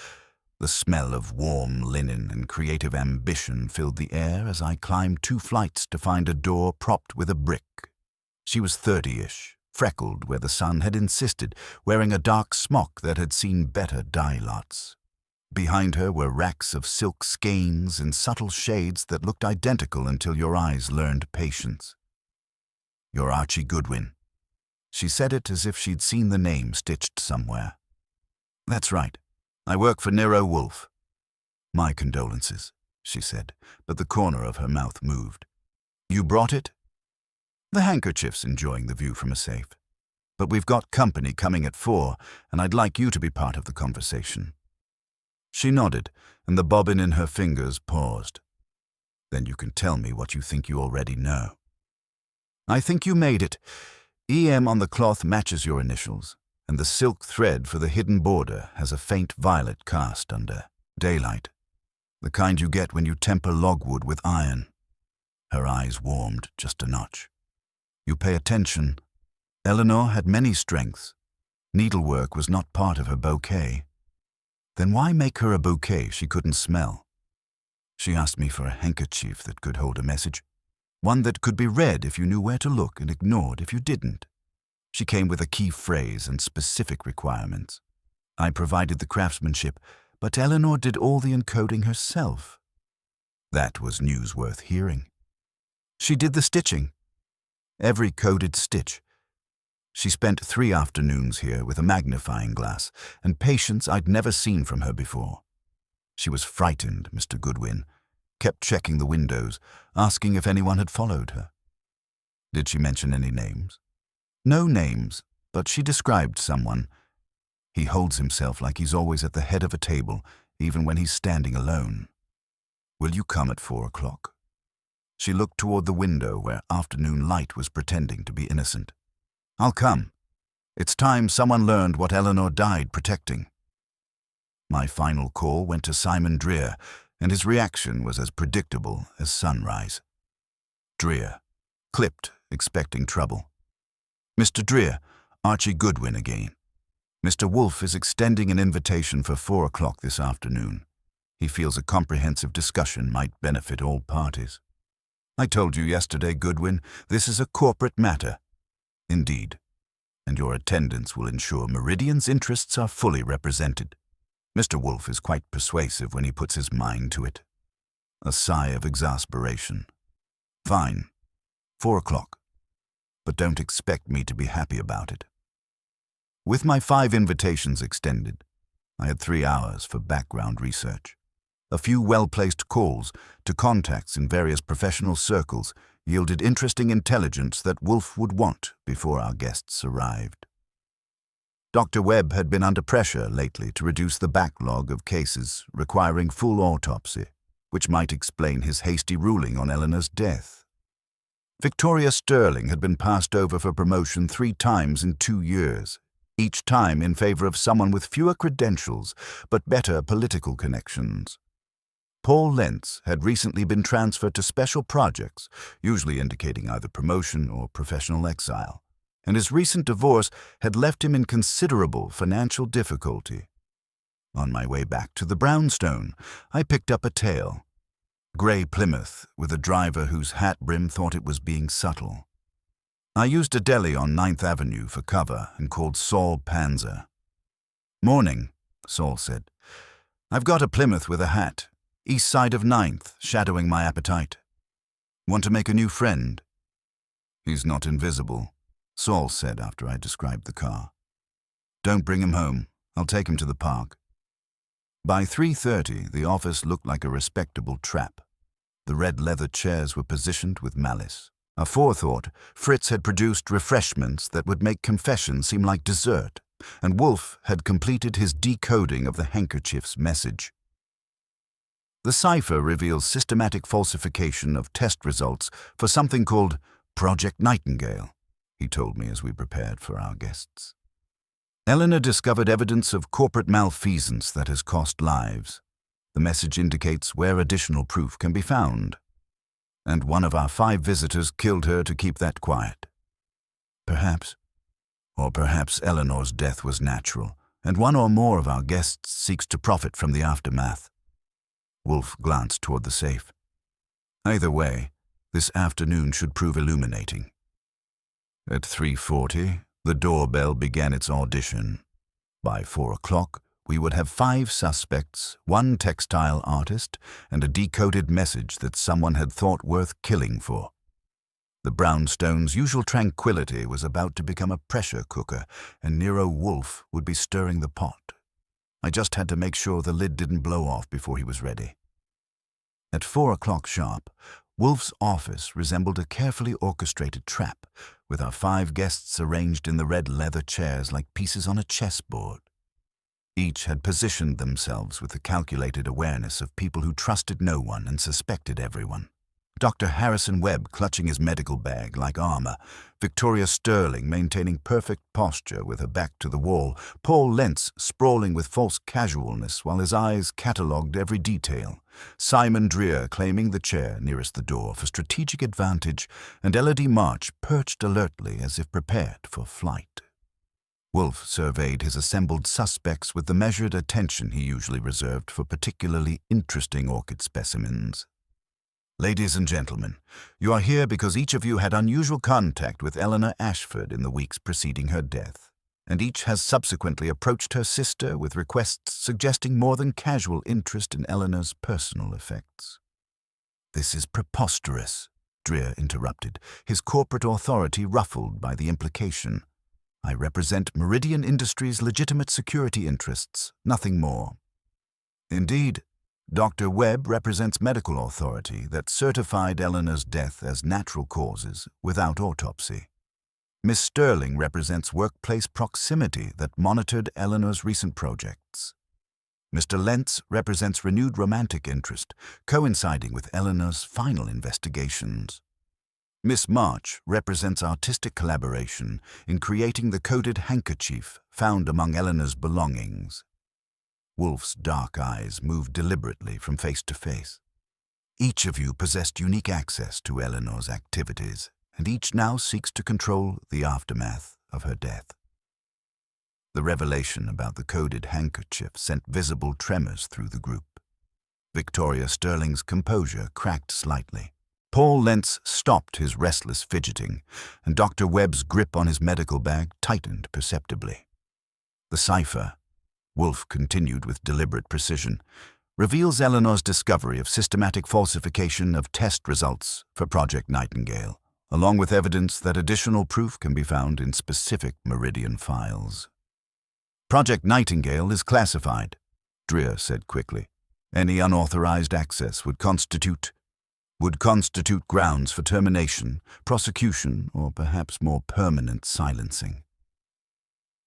The smell of warm linen and creative ambition filled the air as I climbed 2 flights to find a door propped with a brick. She was 30-ish, freckled where the sun had insisted, wearing a dark smock that had seen better dye lots. Behind her were racks of silk skeins in subtle shades that looked identical until your eyes learned patience. "You're Archie Goodwin." She said it as if she'd seen the name stitched somewhere. "That's right. I work for Nero Wolfe." "My condolences," she said, but the corner of her mouth moved. "You brought it?" "The handkerchief's enjoying the view from a safe. But we've got company coming at 4, and I'd like you to be part of the conversation." She nodded, and the bobbin in her fingers paused. "Then you can tell me what you think you already know." "I think you made it. EM on the cloth matches your initials, and the silk thread for the hidden border has a faint violet cast under. Daylight. The kind you get when you temper logwood with iron." Her eyes warmed just a notch. "You pay attention. Eleanor had many strengths. Needlework was not part of her bouquet. Then why make her a bouquet she couldn't smell? She asked me for a handkerchief that could hold a message. One that could be read if you knew where to look and ignored if you didn't. She came with a key phrase and specific requirements. I provided the craftsmanship, but Eleanor did all the encoding herself. That was news worth hearing. She did the stitching. Every coded stitch. She spent 3 afternoons here with a magnifying glass and patience I'd never seen from her before. She was frightened, Mr. Goodwin, kept checking the windows, asking if anyone had followed her. Did she mention any names? No names, but she described someone. He holds himself like he's always at the head of a table, even when he's standing alone. Will you come at 4 o'clock? She looked toward the window where afternoon light was pretending to be innocent. I'll come. It's time someone learned what Eleanor died protecting. My final call went to Simon Dreer, and his reaction was as predictable as sunrise. Dreer, clipped, expecting trouble. Mr. Dreer, Archie Goodwin again. Mr. Wolfe is extending an invitation for 4 o'clock this afternoon. He feels a comprehensive discussion might benefit all parties. I told you yesterday, Goodwin, this is a corporate matter. Indeed, and your attendance will ensure Meridian's interests are fully represented. Mr. Wolfe is quite persuasive when he puts his mind to it. A sigh of exasperation. Fine, 4 o'clock, but don't expect me to be happy about it. With my 5 invitations extended, I had 3 hours for background research. A few well-placed calls to contacts in various professional circles yielded interesting intelligence that Wolfe would want before our guests arrived. Dr. Webb had been under pressure lately to reduce the backlog of cases requiring full autopsy, which might explain his hasty ruling on Eleanor's death. Victoria Sterling had been passed over for promotion 3 times in 2 years, each time in favor of someone with fewer credentials but better political connections. Paul Lentz had recently been transferred to special projects, usually indicating either promotion or professional exile, and his recent divorce had left him in considerable financial difficulty. On my way back to the brownstone, I picked up a tale. Grey Plymouth, with a driver whose hat brim thought it was being subtle. I used a deli on 9th Avenue for cover and called Saul Panzer. Morning, Saul said. I've got a Plymouth with a hat. East side of 9th, shadowing my appetite. Want to make a new friend? He's not invisible, Saul said after I described the car. Don't bring him home. I'll take him to the park. By 3:30, the office looked like a respectable trap. The red leather chairs were positioned with malice. Aforethought, Fritz had produced refreshments that would make confession seem like dessert, and Wolfe had completed his decoding of the Handkerchief's message. The cipher reveals systematic falsification of test results for something called Project Nightingale, he told me as we prepared for our guests. Eleanor discovered evidence of corporate malfeasance that has cost lives. The message indicates where additional proof can be found. And one of our 5 visitors killed her to keep that quiet. Perhaps. Or perhaps Eleanor's death was natural, and one or more of our guests seeks to profit from the aftermath. Wolfe glanced toward the safe. Either way, this afternoon should prove illuminating. At 3:40, the doorbell began its audition. By 4 o'clock, we would have 5 suspects, 1 textile artist, and a decoded message that someone had thought worth killing for. The brownstone's usual tranquility was about to become a pressure cooker, and Nero Wolfe would be stirring the pot. I just had to make sure the lid didn't blow off before he was ready. At 4 o'clock sharp, Wolfe's office resembled a carefully orchestrated trap, with our 5 guests arranged in the red leather chairs like pieces on a chessboard. Each had positioned themselves with the calculated awareness of people who trusted no one and suspected everyone. Dr. Harrison Webb clutching his medical bag like armor, Victoria Sterling maintaining perfect posture with her back to the wall, Paul Lentz sprawling with false casualness while his eyes catalogued every detail, Simon Dreer claiming the chair nearest the door for strategic advantage, and Elodie March perched alertly as if prepared for flight. Wolfe surveyed his assembled suspects with the measured attention he usually reserved for particularly interesting orchid specimens. Ladies and gentlemen, you are here because each of you had unusual contact with Eleanor Ashford in the weeks preceding her death, and each has subsequently approached her sister with requests suggesting more than casual interest in Eleanor's personal effects. This is preposterous, Dreer interrupted, his corporate authority ruffled by the implication. I represent Meridian Industries' legitimate security interests, nothing more. Indeed, Dr. Webb represents medical authority that certified Eleanor's death as natural causes without autopsy. Miss Sterling represents workplace proximity that monitored Eleanor's recent projects. Mr. Lentz represents renewed romantic interest, coinciding with Eleanor's final investigations. Miss March represents artistic collaboration in creating the coded handkerchief found among Eleanor's belongings. Wolfe's dark eyes moved deliberately from face to face. Each of you possessed unique access to Eleanor's activities, and each now seeks to control the aftermath of her death. The revelation about the coded handkerchief sent visible tremors through the group. Victoria Sterling's composure cracked slightly. Paul Lentz stopped his restless fidgeting, and Dr. Webb's grip on his medical bag tightened perceptibly. The cipher, Wolfe continued with deliberate precision, reveals Eleanor's discovery of systematic falsification of test results for Project Nightingale, along with evidence that additional proof can be found in specific Meridian files. Project Nightingale is classified, Dreer said quickly. Any unauthorized access would constitute grounds for termination, prosecution, or perhaps more permanent silencing.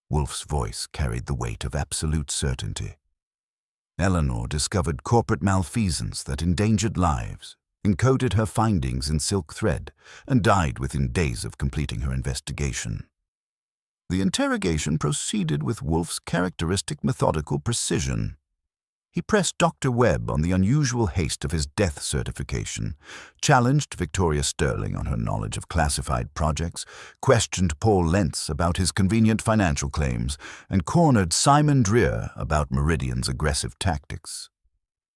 Wolfe's voice carried the weight of absolute certainty. Eleanor discovered corporate malfeasance that endangered lives, encoded her findings in silk thread, and died within days of completing her investigation. The interrogation proceeded with Wolfe's characteristic methodical precision. He pressed Dr. Webb on the unusual haste of his death certification, challenged Victoria Sterling on her knowledge of classified projects, questioned Paul Lentz about his convenient financial claims, and cornered Simon Dreer about Meridian's aggressive tactics.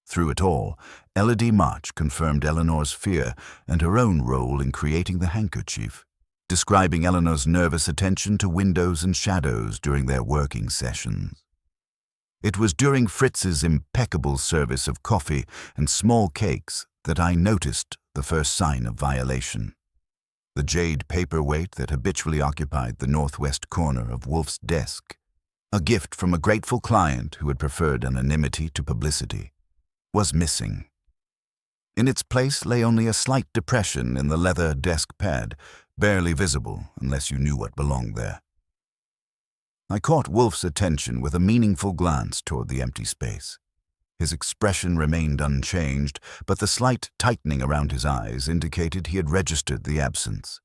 Through it all, Elodie March confirmed Eleanor's fear and her own role in creating the handkerchief, describing Eleanor's nervous attention to windows and shadows during their working sessions. It was during Fritz's impeccable service of coffee and small cakes that I noticed the first sign of violation. The jade paperweight that habitually occupied the northwest corner of Wolfe's desk, a gift from a grateful client who had preferred anonymity to publicity, was missing. In its place lay only a slight depression in the leather desk pad, barely visible unless you knew what belonged there. I caught Wolfe's attention with a meaningful glance toward the empty space. His expression remained unchanged, but the slight tightening around his eyes indicated he had registered the absence.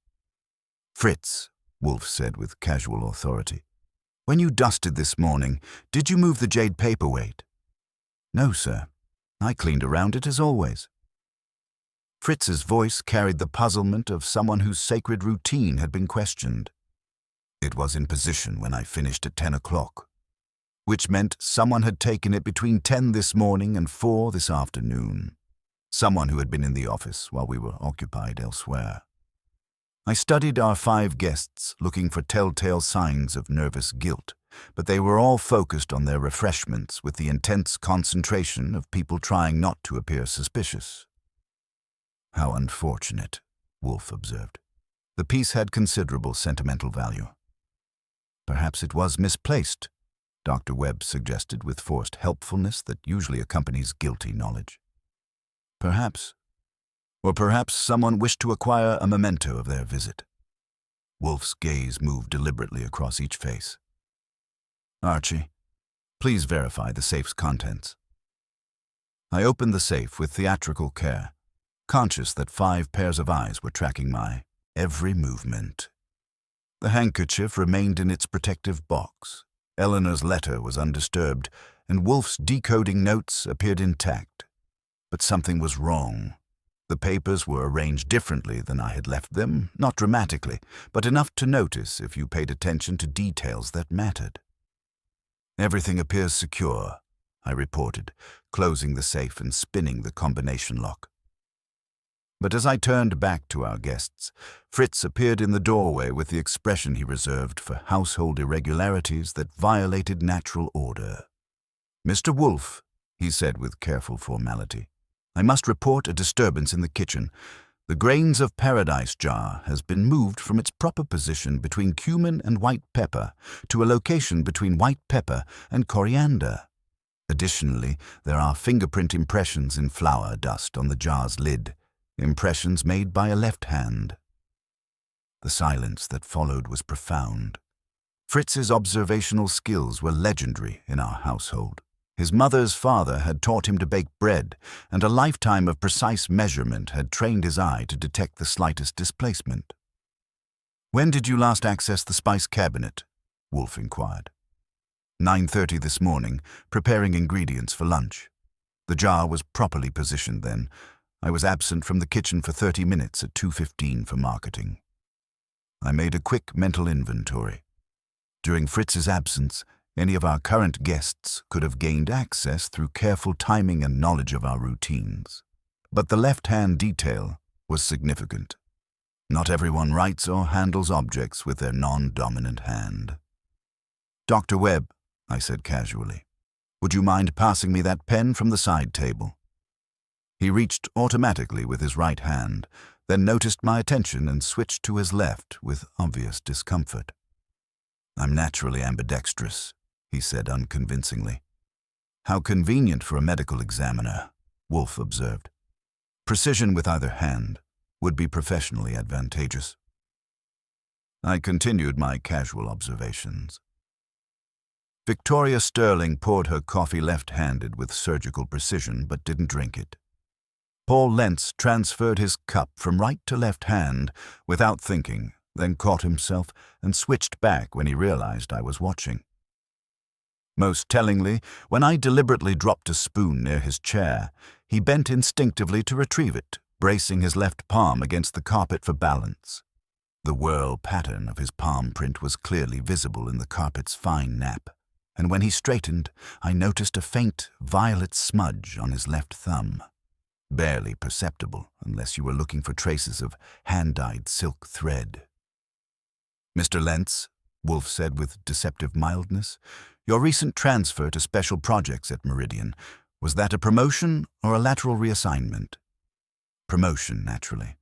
"Fritz," Wolfe said with casual authority, "when you dusted this morning, did you move the jade paperweight?" "No, sir. I cleaned around it as always." Fritz's voice carried the puzzlement of someone whose sacred routine had been questioned. "It was in position when I finished at 10 o'clock, which meant someone had taken it between 10 this morning and 4 this afternoon. Someone who had been in the office while we were occupied elsewhere. I studied our 5 guests, looking for telltale signs of nervous guilt, but they were all focused on their refreshments with the intense concentration of people trying not to appear suspicious." "How unfortunate," Wolfe observed. "The piece had considerable sentimental value." "Perhaps it was misplaced," Dr. Webb suggested with forced helpfulness that usually accompanies guilty knowledge. "Perhaps. Or perhaps someone wished to acquire a memento of their visit." Wolfe's gaze moved deliberately across each face. "Archie, please verify the safe's contents." I opened the safe with theatrical care, conscious that 5 pairs of eyes were tracking my every movement. The handkerchief remained in its protective box. Eleanor's letter was undisturbed, and Wolfe's decoding notes appeared intact. But something was wrong. The papers were arranged differently than I had left them, not dramatically, but enough to notice if you paid attention to details that mattered. "Everything appears secure," I reported, closing the safe and spinning the combination lock. But as I turned back to our guests, Fritz appeared in the doorway with the expression he reserved for household irregularities that violated natural order. "Mr. Wolfe," he said with careful formality, "I must report a disturbance in the kitchen. The grains of paradise jar has been moved from its proper position between cumin and white pepper to a location between white pepper and coriander. Additionally, there are fingerprint impressions in flour dust on the jar's lid, impressions made by a left hand." The silence that followed was profound. Fritz's observational skills were legendary in our household. His mother's father had taught him to bake bread, and a lifetime of precise measurement had trained his eye to detect the slightest displacement. "When did you last access the spice cabinet?" Wolfe inquired. 9:30 this morning, preparing ingredients for lunch. The jar was properly positioned then. I was absent from the kitchen for 30 minutes at 2:15 for marketing. I made a quick mental inventory. During Fritz's absence, any of our current guests could have gained access through careful timing and knowledge of our routines. But the left-hand detail was significant. Not everyone writes or handles objects with their non-dominant hand. "Dr. Webb," I said casually, "would you mind passing me that pen from the side table?" He reached automatically with his right hand, then noticed my attention and switched to his left with obvious discomfort. "I'm naturally ambidextrous," he said unconvincingly. "How convenient for a medical examiner," Wolfe observed. "Precision with either hand would be professionally advantageous." I continued my casual observations. Victoria Sterling poured her coffee left-handed with surgical precision but didn't drink it. Paul Lentz transferred his cup from right to left hand without thinking, then caught himself and switched back when he realized I was watching. Most tellingly, when I deliberately dropped a spoon near his chair, he bent instinctively to retrieve it, bracing his left palm against the carpet for balance. The whirl pattern of his palm print was clearly visible in the carpet's fine nap, and when he straightened, I noticed a faint violet smudge on his left thumb. Barely perceptible unless you were looking for traces of hand-dyed silk thread. "Mr. Lentz," Wolfe said with deceptive mildness, "your recent transfer to special projects at Meridian, was that a promotion or a lateral reassignment?" "Promotion, naturally."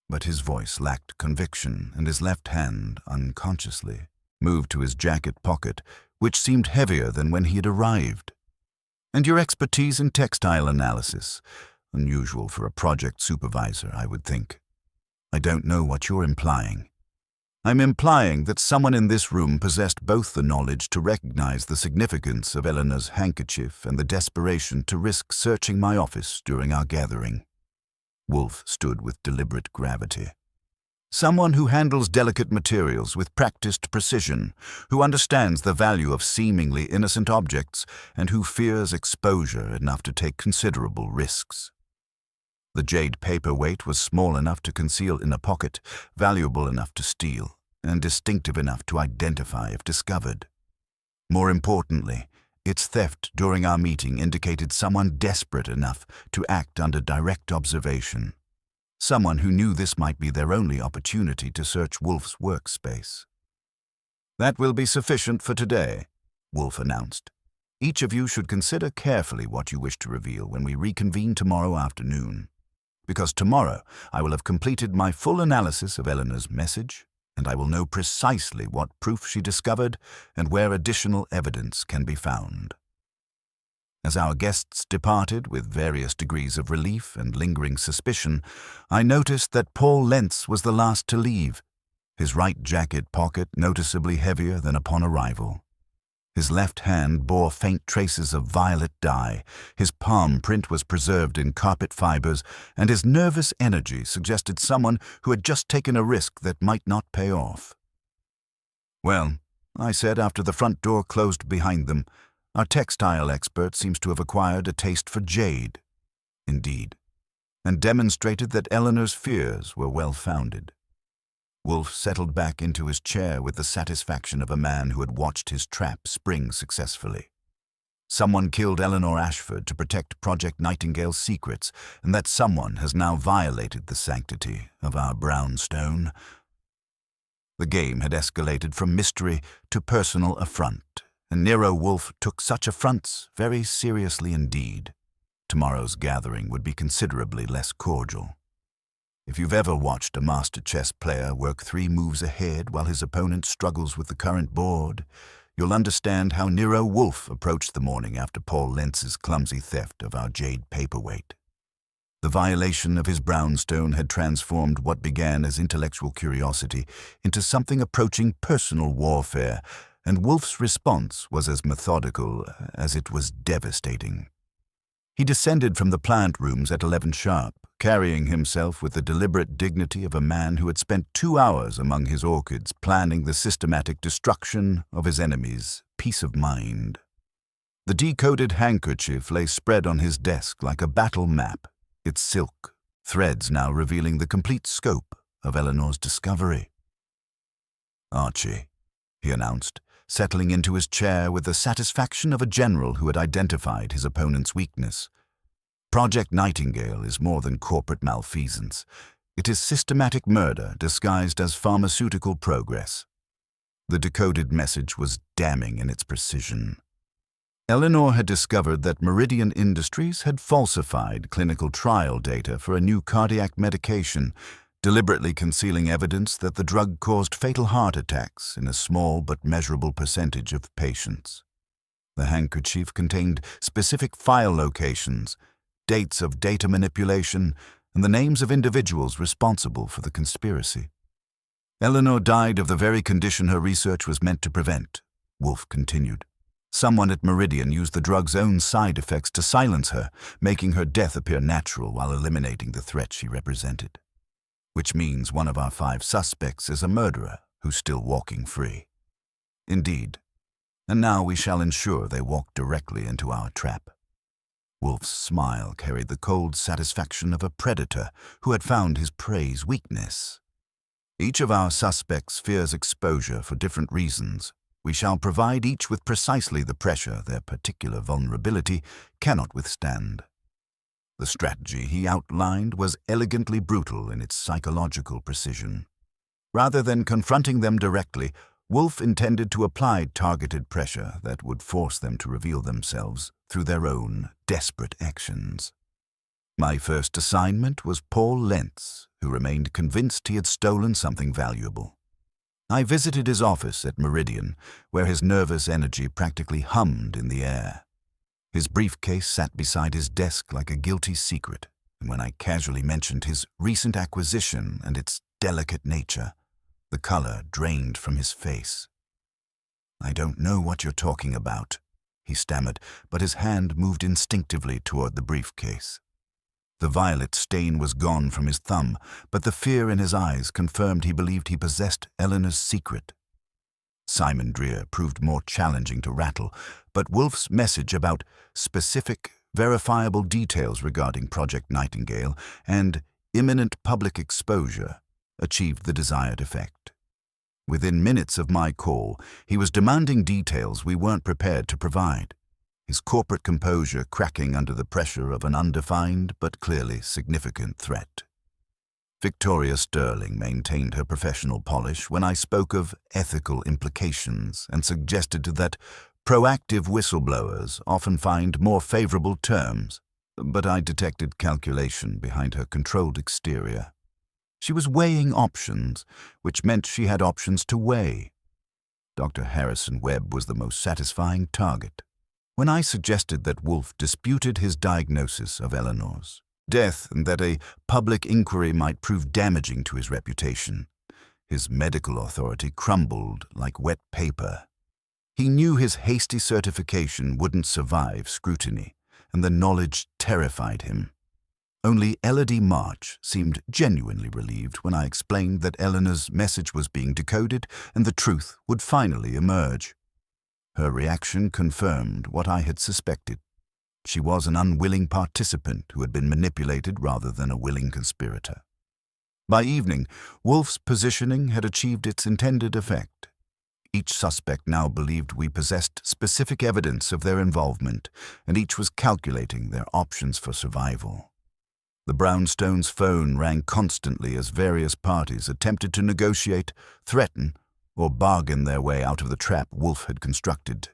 But his voice lacked conviction, and his left hand, unconsciously, moved to his jacket pocket, which seemed heavier than when he had arrived. "And your expertise in textile analysis? Unusual for a project supervisor, I would think." "I don't know what you're implying." "I'm implying that someone in this room possessed both the knowledge to recognize the significance of Eleanor's handkerchief and the desperation to risk searching my office during our gathering." Wolfe stood with deliberate gravity. "Someone who handles delicate materials with practiced precision, who understands the value of seemingly innocent objects, and who fears exposure enough to take considerable risks." The jade paperweight was small enough to conceal in a pocket, valuable enough to steal, and distinctive enough to identify if discovered. More importantly, its theft during our meeting indicated someone desperate enough to act under direct observation. Someone who knew this might be their only opportunity to search Wolfe's workspace. "That will be sufficient for today," Wolfe announced. "Each of you should consider carefully what you wish to reveal when we reconvene tomorrow afternoon. Because tomorrow I will have completed my full analysis of Eleanor's message, and I will know precisely what proof she discovered and where additional evidence can be found." As our guests departed with various degrees of relief and lingering suspicion, I noticed that Paul Lentz was the last to leave, his right jacket pocket noticeably heavier than upon arrival. His left hand bore faint traces of violet dye, his palm print was preserved in carpet fibers, and his nervous energy suggested someone who had just taken a risk that might not pay off. "Well," I said after the front door closed behind them, "our textile expert seems to have acquired a taste for jade." Indeed, and demonstrated that Eleanor's fears were well-founded. Wolfe settled back into his chair with the satisfaction of a man who had watched his trap spring successfully. Someone killed Eleanor Ashford to protect Project Nightingale's secrets, and that someone has now violated the sanctity of our brownstone. The game had escalated from mystery to personal affront, and Nero Wolfe took such affronts very seriously indeed. Tomorrow's gathering would be considerably less cordial. If you've ever watched a master chess player work 3 moves ahead while his opponent struggles with the current board, you'll understand how Nero Wolfe approached the morning after Paul Lentz's clumsy theft of our jade paperweight. The violation of his brownstone had transformed what began as intellectual curiosity into something approaching personal warfare, and Wolfe's response was as methodical as it was devastating. He descended from the plant rooms at 11 sharp, carrying himself with the deliberate dignity of a man who had spent 2 hours among his orchids planning the systematic destruction of his enemies' peace of mind. The decoded handkerchief lay spread on his desk like a battle map, its silk threads now revealing the complete scope of Eleanor's discovery. "Archie," he announced, settling into his chair with the satisfaction of a general who had identified his opponent's weakness. "Project Nightingale is more than corporate malfeasance. It is systematic murder disguised as pharmaceutical progress." The decoded message was damning in its precision. Eleanor had discovered that Meridian Industries had falsified clinical trial data for a new cardiac medication, deliberately concealing evidence that the drug caused fatal heart attacks in a small but measurable percentage of patients. The handkerchief contained specific file locations, dates of data manipulation, and the names of individuals responsible for the conspiracy. "Eleanor died of the very condition her research was meant to prevent," Wolfe continued. "Someone at Meridian used the drug's own side effects to silence her, making her death appear natural while eliminating the threat she represented. Which means one of our 5 suspects is a murderer who's still walking free." "Indeed. And now we shall ensure they walk directly into our trap." Wolfe's smile carried the cold satisfaction of a predator who had found his prey's weakness. "Each of our suspects fears exposure for different reasons. We shall provide each with precisely the pressure their particular vulnerability cannot withstand." The strategy he outlined was elegantly brutal in its psychological precision. Rather than confronting them directly, Wolfe intended to apply targeted pressure that would force them to reveal themselves through their own desperate actions. My first assignment was Paul Lentz, who remained convinced he had stolen something valuable. I visited his office at Meridian, where his nervous energy practically hummed in the air. His briefcase sat beside his desk like a guilty secret, and when I casually mentioned his recent acquisition and its delicate nature, the color drained from his face. "I don't know what you're talking about," he stammered, but his hand moved instinctively toward the briefcase. The violet stain was gone from his thumb, but the fear in his eyes confirmed he believed he possessed Eleanor's secret. Simon Dreer proved more challenging to rattle, but Wolfe's message about specific, verifiable details regarding Project Nightingale and imminent public exposure achieved the desired effect. Within minutes of my call, he was demanding details we weren't prepared to provide, his corporate composure cracking under the pressure of an undefined but clearly significant threat. Victoria Sterling maintained her professional polish when I spoke of ethical implications and suggested that proactive whistleblowers often find more favorable terms, but I detected calculation behind her controlled exterior. She was weighing options, which meant she had options to weigh. Dr. Harrison Webb was the most satisfying target. When I suggested that Wolfe disputed his diagnosis of Eleanor's death and that a public inquiry might prove damaging to his reputation, his medical authority crumbled like wet paper. He knew his hasty certification wouldn't survive scrutiny, and the knowledge terrified him. Only Elodie March seemed genuinely relieved when I explained that Eleanor's message was being decoded and the truth would finally emerge. Her reaction confirmed what I had suspected. She was an unwilling participant who had been manipulated rather than a willing conspirator. By evening, Wolfe's positioning had achieved its intended effect. Each suspect now believed we possessed specific evidence of their involvement, and each was calculating their options for survival. The brownstone's phone rang constantly as various parties attempted to negotiate, threaten, or bargain their way out of the trap Wolfe had constructed.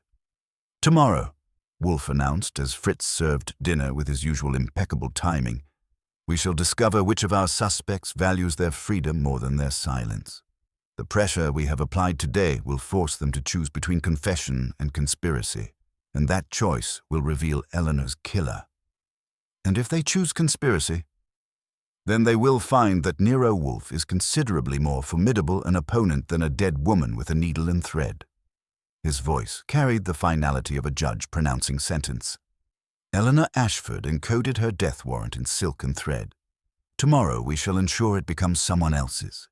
"Tomorrow," Wolfe announced as Fritz served dinner with his usual impeccable timing, "we shall discover which of our suspects values their freedom more than their silence. The pressure we have applied today will force them to choose between confession and conspiracy, and that choice will reveal Eleanor's killer. And if they choose conspiracy, then they will find that Nero Wolfe is considerably more formidable an opponent than a dead woman with a needle and thread." His voice carried the finality of a judge pronouncing sentence. "Eleanor Ashford encoded her death warrant in silk and thread. Tomorrow we shall ensure it becomes someone else's."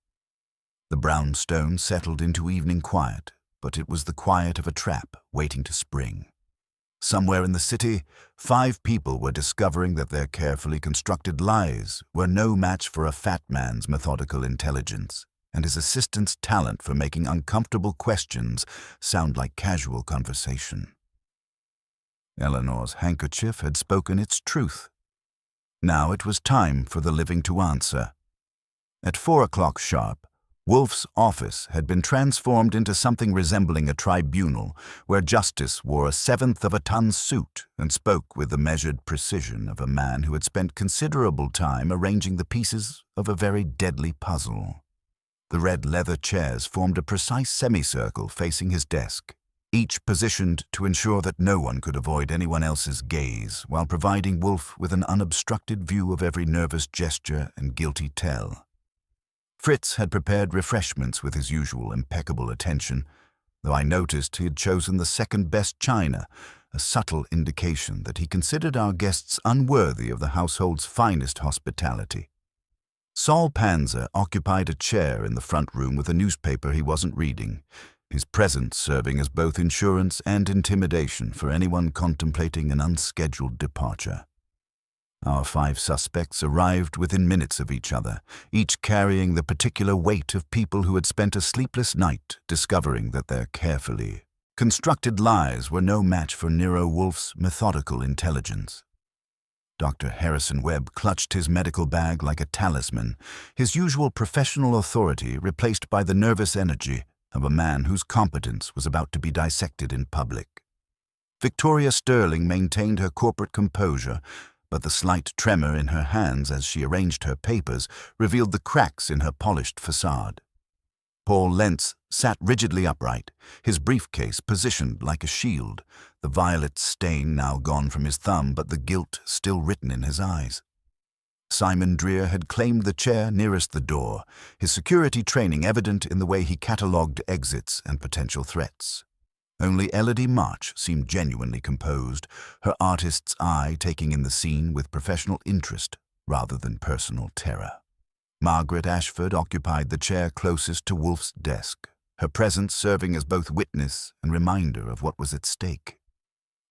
The brownstone settled into evening quiet, but it was the quiet of a trap waiting to spring. Somewhere in the city, 5 people were discovering that their carefully constructed lies were no match for a fat man's methodical intelligence, and his assistant's talent for making uncomfortable questions sound like casual conversation. Eleanor's handkerchief had spoken its truth. Now it was time for the living to answer. At 4 o'clock sharp, Wolfe's office had been transformed into something resembling a tribunal, where justice wore a 1/7 of a ton suit and spoke with the measured precision of a man who had spent considerable time arranging the pieces of a very deadly puzzle. The red leather chairs formed a precise semicircle facing his desk, each positioned to ensure that no one could avoid anyone else's gaze, while providing Wolfe with an unobstructed view of every nervous gesture and guilty tell. Fritz had prepared refreshments with his usual impeccable attention, though I noticed he had chosen the second-best china, a subtle indication that he considered our guests unworthy of the household's finest hospitality. Saul Panzer occupied a chair in the front room with a newspaper he wasn't reading, his presence serving as both insurance and intimidation for anyone contemplating an unscheduled departure. Our 5 suspects arrived within minutes of each other, each carrying the particular weight of people who had spent a sleepless night discovering that their carefully constructed lies were no match for Nero Wolfe's methodical intelligence. Dr. Harrison Webb clutched his medical bag like a talisman, his usual professional authority replaced by the nervous energy of a man whose competence was about to be dissected in public. Victoria Sterling maintained her corporate composure, but the slight tremor in her hands as she arranged her papers revealed the cracks in her polished facade. Paul Lentz sat rigidly upright, his briefcase positioned like a shield, the violet stain now gone from his thumb but the guilt still written in his eyes. Simon Dreer had claimed the chair nearest the door, his security training evident in the way he catalogued exits and potential threats. Only Elodie March seemed genuinely composed, her artist's eye taking in the scene with professional interest rather than personal terror. Margaret Ashford occupied the chair closest to Wolfe's desk, her presence serving as both witness and reminder of what was at stake.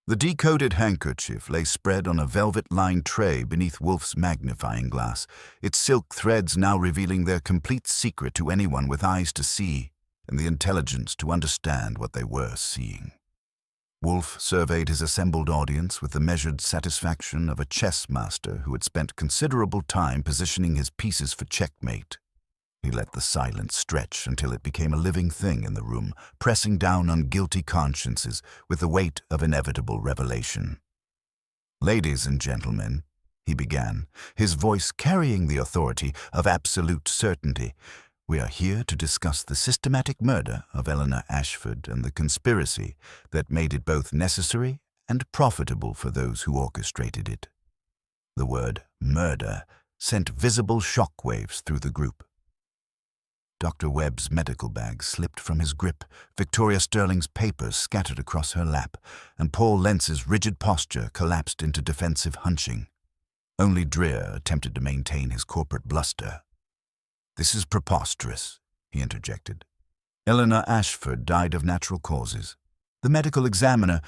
The decoded handkerchief lay spread on a velvet-lined tray beneath Wolfe's magnifying glass, its silk threads now revealing their complete secret to anyone with eyes to see and the intelligence to understand what they were seeing. Wolfe surveyed his assembled audience with the measured satisfaction of a chess master who had spent considerable time positioning his pieces for checkmate. He let the silence stretch until it became a living thing in the room, pressing down on guilty consciences with the weight of inevitable revelation. "Ladies and gentlemen," he began, his voice carrying the authority of absolute certainty, "we are here to discuss the systematic murder of Eleanor Ashford and the conspiracy that made it both necessary and profitable for those who orchestrated it." The word murder sent visible shockwaves through the group. Dr. Webb's medical bag slipped from his grip, Victoria Sterling's papers scattered across her lap, and Paul Lentz's rigid posture collapsed into defensive hunching. Only Dreer attempted to maintain his corporate bluster. "This is preposterous," he interjected. "Eleanor Ashford died of natural causes. The medical examiner,"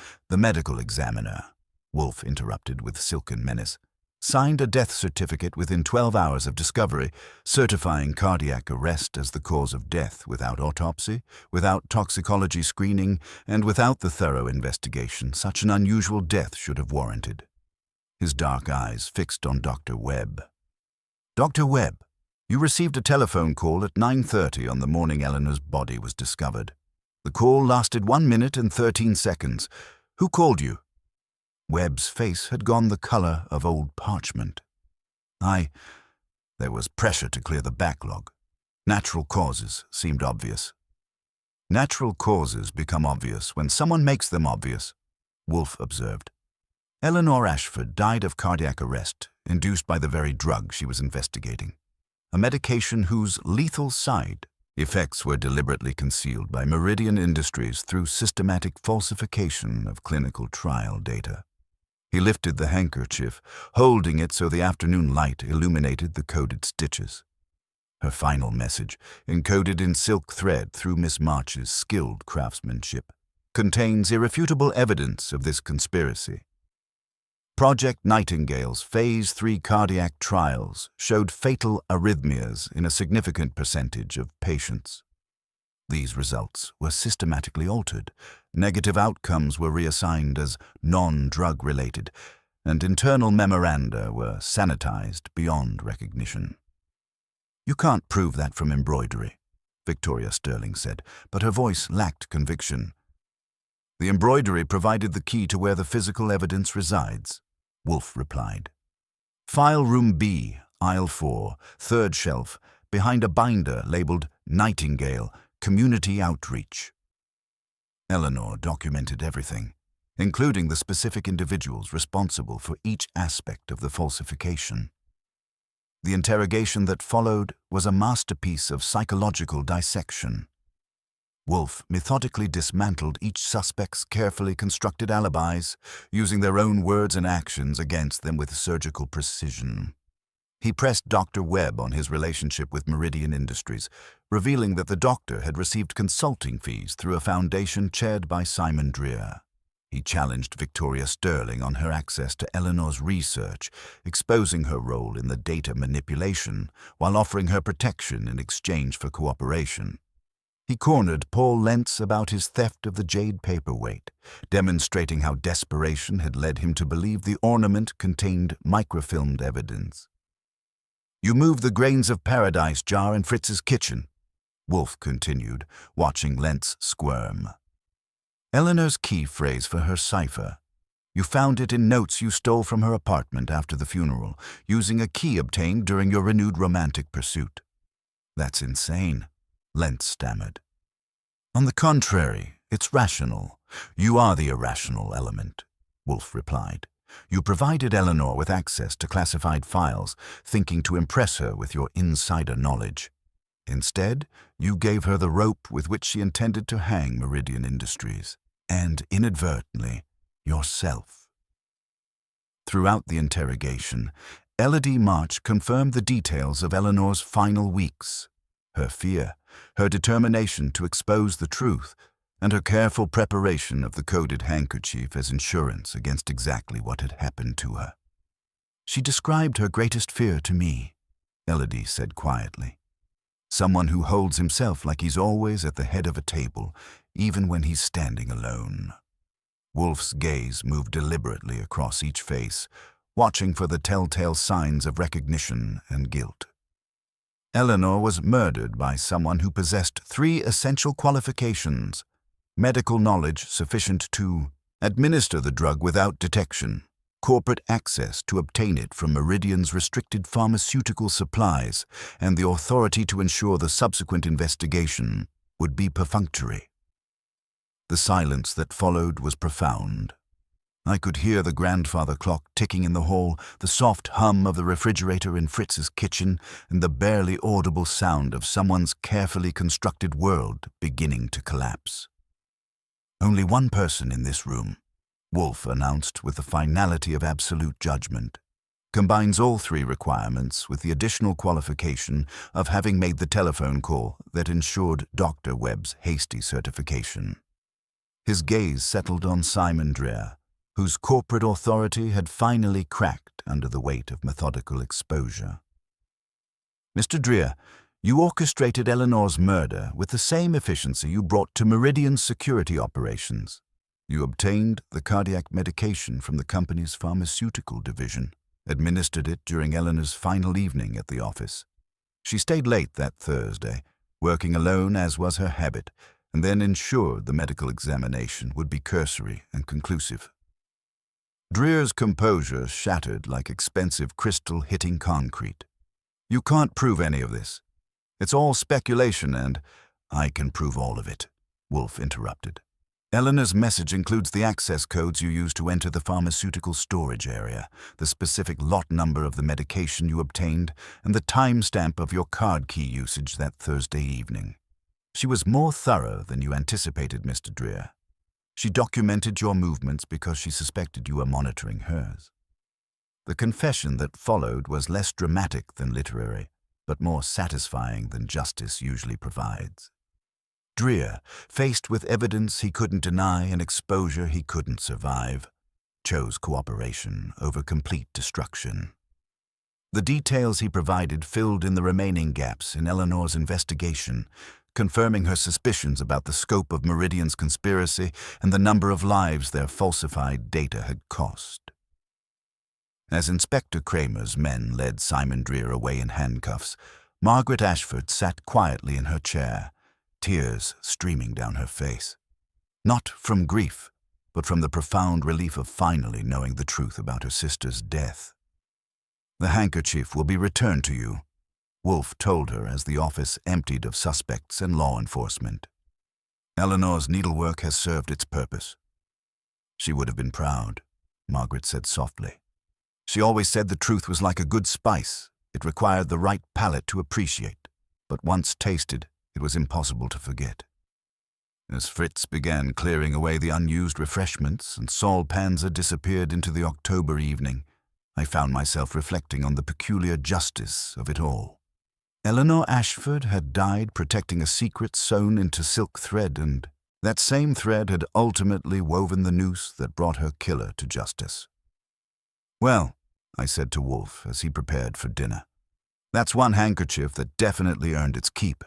Wolfe interrupted with silken menace. signed a death certificate within 12 hours of discovery, certifying cardiac arrest as the cause of death without autopsy, without toxicology screening, and without the thorough investigation such an unusual death should have warranted. His dark eyes fixed on Dr. Webb. "Dr. Webb, you received a telephone call at 9:30 on the morning Eleanor's body was discovered. The call lasted 1 minute and 13 seconds. Who called you?" Webb's face had gone the color of old parchment. There was pressure to clear the backlog. Natural causes seemed obvious. "Natural causes become obvious when someone makes them obvious," Wolfe observed. "Eleanor Ashford died of cardiac arrest, induced by the very drug she was investigating, a medication whose lethal side effects were deliberately concealed by Meridian Industries through systematic falsification of clinical trial data." He lifted the handkerchief, holding it so the afternoon light illuminated the coded stitches. Her final message, encoded in silk thread through Miss March's skilled craftsmanship, contains irrefutable evidence of this conspiracy. Project Nightingale's Phase 3 cardiac trials showed fatal arrhythmias in a significant percentage of patients. These results were systematically altered. Negative outcomes were reassigned as non-drug related, and internal memoranda were sanitized beyond recognition. "You can't prove that from embroidery," Victoria Sterling said, but her voice lacked conviction. "The embroidery provided the key to where the physical evidence resides," Wolfe replied. "File room B, aisle 4, third shelf, behind a binder labeled Nightingale, Community Outreach." Eleanor documented everything, including the specific individuals responsible for each aspect of the falsification. The interrogation that followed was a masterpiece of psychological dissection. Wolfe methodically dismantled each suspect's carefully constructed alibis, using their own words and actions against them with surgical precision. He pressed Dr. Webb on his relationship with Meridian Industries, revealing that the doctor had received consulting fees through a foundation chaired by Simon Dreer. He challenged Victoria Sterling on her access to Eleanor's research, exposing her role in the data manipulation while offering her protection in exchange for cooperation. He cornered Paul Lentz about his theft of the jade paperweight, demonstrating how desperation had led him to believe the ornament contained microfilmed evidence. "You moved the grains of paradise jar in Fritz's kitchen," Wolfe continued, watching Lentz squirm. "Eleanor's key phrase for her cipher. You found it in notes you stole from her apartment after the funeral, using a key obtained during your renewed romantic pursuit." "That's insane," Lentz stammered. "On the contrary, it's rational. You are the irrational element," Wolfe replied. "You provided Eleanor with access to classified files, thinking to impress her with your insider knowledge. Instead, you gave her the rope with which she intended to hang Meridian Industries, and inadvertently, yourself." Throughout the interrogation, Elodie March confirmed the details of Eleanor's final weeks. Her fear, her determination to expose the truth, and her careful preparation of the coded handkerchief as insurance against exactly what had happened to her. "She described her greatest fear to me," Elodie said quietly. "Someone who holds himself like he's always at the head of a table, even when he's standing alone." Wolfe's gaze moved deliberately across each face, watching for the telltale signs of recognition and guilt. Eleanor was murdered by someone who possessed 3 essential qualifications: medical knowledge sufficient to administer the drug without detection, corporate access to obtain it from Meridian's restricted pharmaceutical supplies, and the authority to ensure the subsequent investigation would be perfunctory. The silence that followed was profound. I could hear the grandfather clock ticking in the hall, the soft hum of the refrigerator in Fritz's kitchen, and the barely audible sound of someone's carefully constructed world beginning to collapse. "Only one person in this room," Wolfe announced with the finality of absolute judgment. "Combines all 3 requirements with the additional qualification of having made the telephone call that ensured Dr. Webb's hasty certification." His gaze settled on Simon Dreer, whose corporate authority had finally cracked under the weight of methodical exposure. Mr. Dreer, you orchestrated Eleanor's murder with the same efficiency you brought to Meridian's security operations. You obtained the cardiac medication from the company's pharmaceutical division, administered it during Eleanor's final evening at the office. She stayed late that Thursday, working alone as was her habit, and then ensured the medical examination would be cursory and conclusive. Dreer's composure shattered like expensive crystal hitting concrete. You can't prove any of this. It's all speculation and I can prove all of it, Wolfe interrupted. Eleanor's message includes the access codes you used to enter the pharmaceutical storage area, the specific lot number of the medication you obtained, and the timestamp of your card key usage that Thursday evening. She was more thorough than you anticipated, Mr. Dreer. She documented your movements because she suspected you were monitoring hers. The confession that followed was less dramatic than literary, but more satisfying than justice usually provides. Dreer, faced with evidence he couldn't deny and exposure he couldn't survive, chose cooperation over complete destruction. The details he provided filled in the remaining gaps in Eleanor's investigation, confirming her suspicions about the scope of Meridian's conspiracy and the number of lives their falsified data had cost. As Inspector Kramer's men led Simon Dreer away in handcuffs, Margaret Ashford sat quietly in her chair, tears streaming down her face. Not from grief, but from the profound relief of finally knowing the truth about her sister's death. The handkerchief will be returned to you, Wolfe told her as the office emptied of suspects and law enforcement. Eleanor's needlework has served its purpose. She would have been proud, Margaret said softly. She always said the truth was like a good spice. It required the right palate to appreciate, but once tasted, it was impossible to forget. As Fritz began clearing away the unused refreshments and Saul Panzer disappeared into the October evening, I found myself reflecting on the peculiar justice of it all. Eleanor Ashford had died protecting a secret sewn into silk thread, and that same thread had ultimately woven the noose that brought her killer to justice. Well, I said to Wolfe as he prepared for dinner, that's one handkerchief that definitely earned its keep.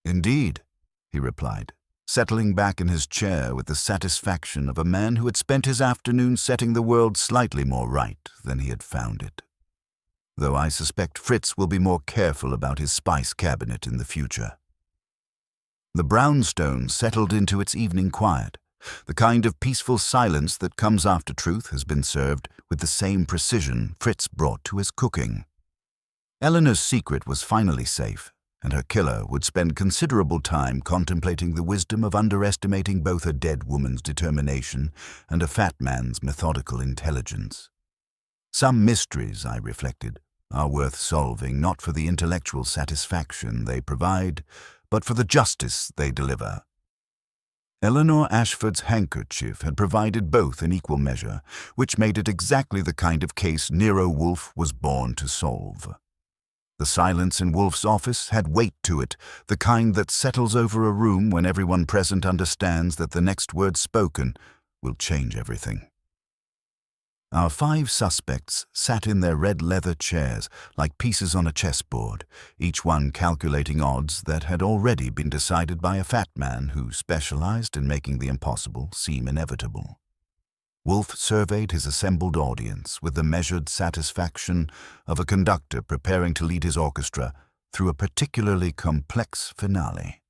Indeed, he replied, settling back in his chair with the satisfaction of a man who had spent his afternoon setting the world slightly more right than he had found it. Though I suspect Fritz will be more careful about his spice cabinet in the future. The brownstone settled into its evening quiet. The kind of peaceful silence that comes after truth has been served with the same precision Fritz brought to his cooking. Eleanor's secret was finally safe, and her killer would spend considerable time contemplating the wisdom of underestimating both a dead woman's determination and a fat man's methodical intelligence. Some mysteries, I reflected, are worth solving not for the intellectual satisfaction they provide, but for the justice they deliver. Eleanor Ashford's handkerchief had provided both in equal measure, which made it exactly the kind of case Nero Wolfe was born to solve. The silence in Wolfe's office had weight to it, the kind that settles over a room when everyone present understands that the next word spoken will change everything. Our 5 suspects sat in their red leather chairs like pieces on a chessboard, each one calculating odds that had already been decided by a fat man who specialized in making the impossible seem inevitable. Wolfe surveyed his assembled audience with the measured satisfaction of a conductor preparing to lead his orchestra through a particularly complex finale.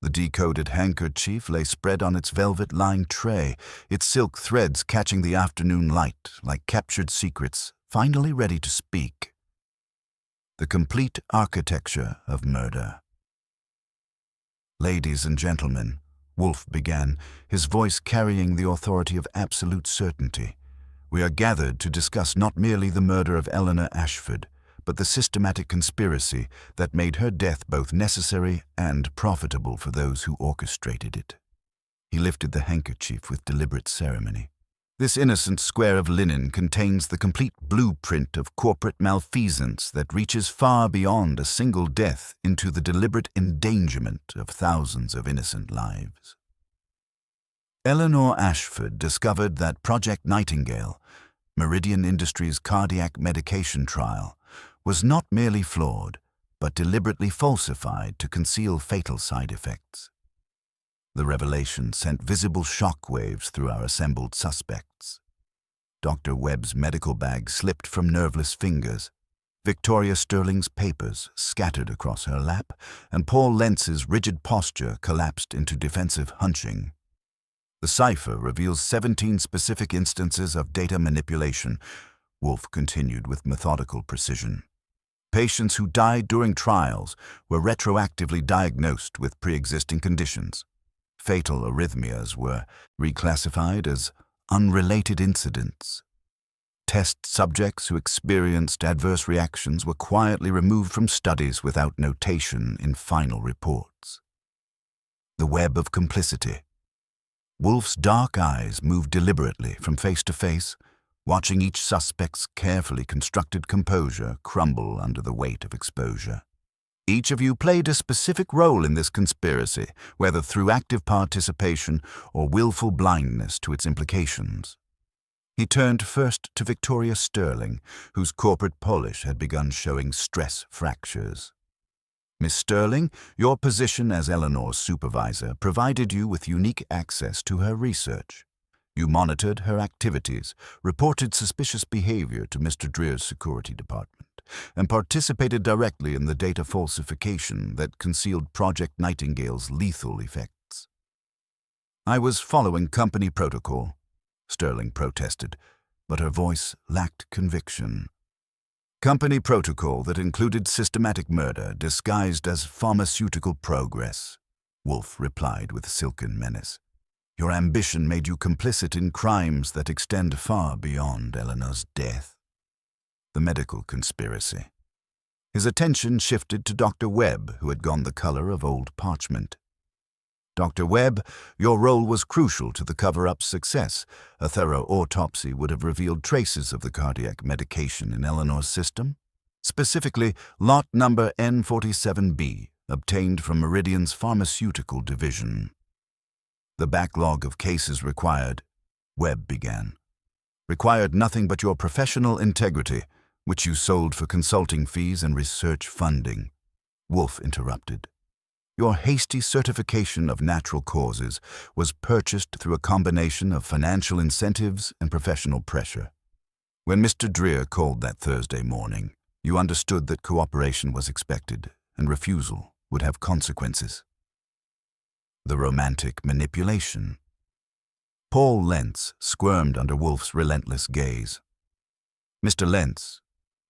The decoded handkerchief lay spread on its velvet-lined tray, its silk threads catching the afternoon light like captured secrets, finally ready to speak. The complete architecture of murder. Ladies and gentlemen, Wolfe began, his voice carrying the authority of absolute certainty. We are gathered to discuss not merely the murder of Eleanor Ashford, but the systematic conspiracy that made her death both necessary and profitable for those who orchestrated it. He lifted the handkerchief with deliberate ceremony. This innocent square of linen contains the complete blueprint of corporate malfeasance that reaches far beyond a single death into the deliberate endangerment of thousands of innocent lives. Eleanor Ashford discovered that Project Nightingale, Meridian Industries' cardiac medication trial, was not merely flawed, but deliberately falsified to conceal fatal side effects. The revelation sent visible shock waves through our assembled suspects. Dr. Webb's medical bag slipped from nerveless fingers. Victoria Sterling's papers scattered across her lap, and Paul Lentz's rigid posture collapsed into defensive hunching. The cipher reveals 17 specific instances of data manipulation, Wolfe continued with methodical precision. Patients who died during trials were retroactively diagnosed with pre-existing conditions. Fatal arrhythmias were reclassified as unrelated incidents. Test subjects who experienced adverse reactions were quietly removed from studies without notation in final reports. The web of complicity. Wolfe's dark eyes moved deliberately from face to face, watching each suspect's carefully constructed composure crumble under the weight of exposure. Each of you played a specific role in this conspiracy, whether through active participation or willful blindness to its implications. He turned first to Victoria Sterling, whose corporate polish had begun showing stress fractures. Miss Sterling, your position as Eleanor's supervisor provided you with unique access to her research. You monitored her activities, reported suspicious behavior to Mr. Dreer's security department, and participated directly in the data falsification that concealed Project Nightingale's lethal effects. I was following company protocol, Sterling protested, but her voice lacked conviction. Company protocol that included systematic murder disguised as pharmaceutical progress, Wolfe replied with silken menace. Your ambition made you complicit in crimes that extend far beyond Eleanor's death. The medical conspiracy. His attention shifted to Dr. Webb, who had gone the color of old parchment. Dr. Webb, your role was crucial to the cover-up's success. A thorough autopsy would have revealed traces of the cardiac medication in Eleanor's system, specifically lot number N47B, obtained from Meridian's pharmaceutical division. The backlog of cases required, Webb began, required nothing but your professional integrity, which you sold for consulting fees and research funding. Wolfe interrupted. Your hasty certification of natural causes was purchased through a combination of financial incentives and professional pressure. When Mr. Dreer called that Thursday morning, you understood that cooperation was expected and refusal would have consequences. The romantic manipulation. Paul Lentz squirmed under Wolfe's relentless gaze. Mr. Lentz,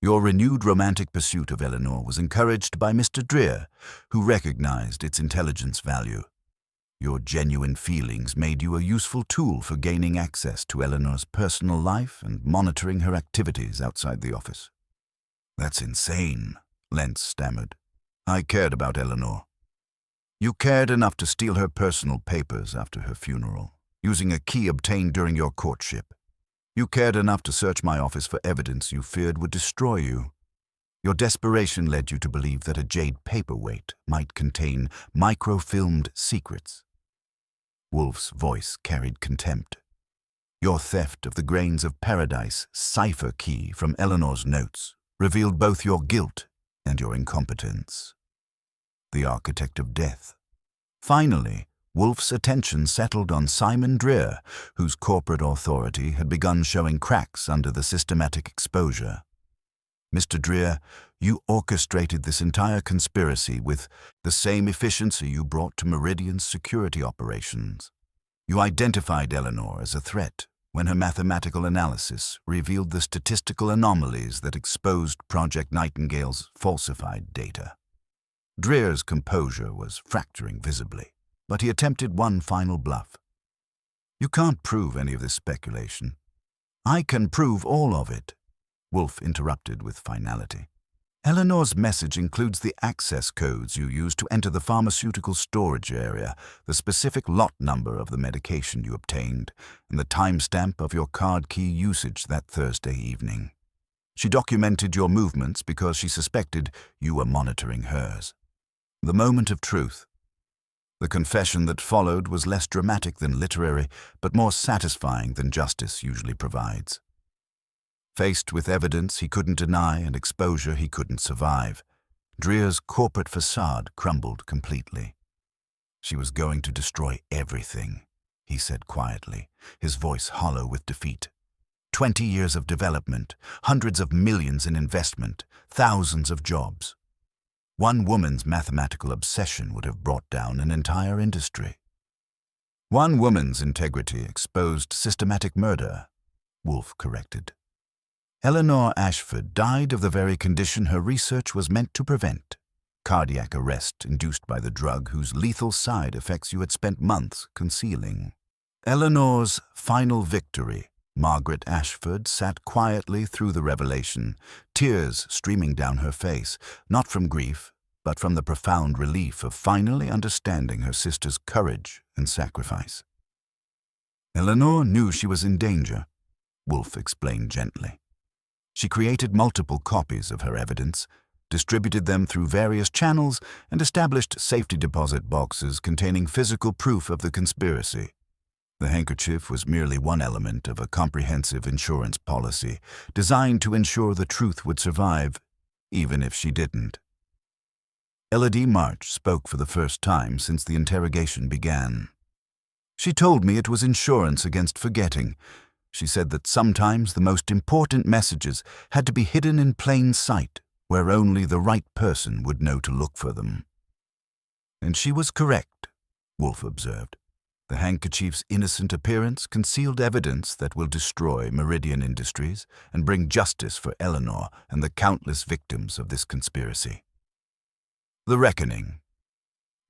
your renewed romantic pursuit of Eleanor was encouraged by Mr. Dreer, who recognized its intelligence value. Your genuine feelings made you a useful tool for gaining access to Eleanor's personal life and monitoring her activities outside the office. That's insane, Lentz stammered. I cared about Eleanor. You cared enough to steal her personal papers after her funeral, using a key obtained during your courtship. You cared enough to search my office for evidence you feared would destroy you. Your desperation led you to believe that a jade paperweight might contain microfilmed secrets. Wolfe's voice carried contempt. Your theft of the Grains of Paradise cipher key from Eleanor's notes revealed both your guilt and your incompetence. The architect of death. Finally, Wolfe's attention settled on Simon Dreer, whose corporate authority had begun showing cracks under the systematic exposure. Mr. Dreer, you orchestrated this entire conspiracy with the same efficiency you brought to Meridian's security operations. You identified Eleanor as a threat when her mathematical analysis revealed the statistical anomalies that exposed Project Nightingale's falsified data. Dreer's composure was fracturing visibly, but he attempted one final bluff. You can't prove any of this speculation. I can prove all of it, Wolfe interrupted with finality. Eleanor's message includes the access codes you used to enter the pharmaceutical storage area, the specific lot number of the medication you obtained, and the timestamp of your card key usage that Thursday evening. She documented your movements because she suspected you were monitoring hers. The moment of truth. The confession that followed was less dramatic than literary, but more satisfying than justice usually provides. Faced with evidence he couldn't deny and exposure he couldn't survive, Dreer's corporate facade crumbled completely. "She was going to destroy everything," he said quietly, his voice hollow with defeat. 20 years of development, hundreds of millions in investment, thousands of jobs. One woman's mathematical obsession would have brought down an entire industry. One woman's integrity exposed systematic murder, Wolfe corrected. Eleanor Ashford died of the very condition her research was meant to prevent: cardiac arrest induced by the drug whose lethal side effects you had spent months concealing. Eleanor's final victory, Margaret Ashford, sat quietly through the revelation, tears streaming down her face, not from grief, but from the profound relief of finally understanding her sister's courage and sacrifice. Eleanor knew she was in danger, Wolfe explained gently. She created multiple copies of her evidence, distributed them through various channels, and established safety deposit boxes containing physical proof of the conspiracy. The handkerchief was merely one element of a comprehensive insurance policy designed to ensure the truth would survive, even if she didn't. Elodie March spoke for the first time since the interrogation began. She told me it was insurance against forgetting. She said that sometimes the most important messages had to be hidden in plain sight, where only the right person would know to look for them. And she was correct, Wolfe observed. The handkerchief's innocent appearance concealed evidence that will destroy Meridian Industries and bring justice for Eleanor and the countless victims of this conspiracy. The Reckoning.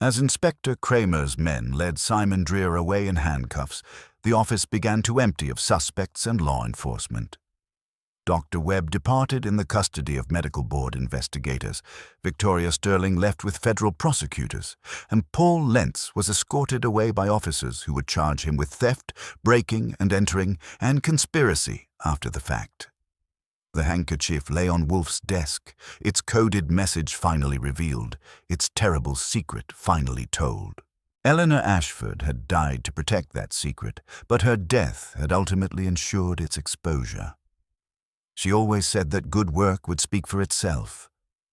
As Inspector Kramer's men led Simon Dreer away in handcuffs, the office began to empty of suspects and law enforcement. Dr. Webb departed in the custody of medical board investigators, Victoria Sterling left with federal prosecutors, and Paul Lentz was escorted away by officers who would charge him with theft, breaking and entering, and conspiracy after the fact. The handkerchief lay on Wolfe's desk, its coded message finally revealed, its terrible secret finally told. Eleanor Ashford had died to protect that secret, but her death had ultimately ensured its exposure. "She always said that good work would speak for itself,"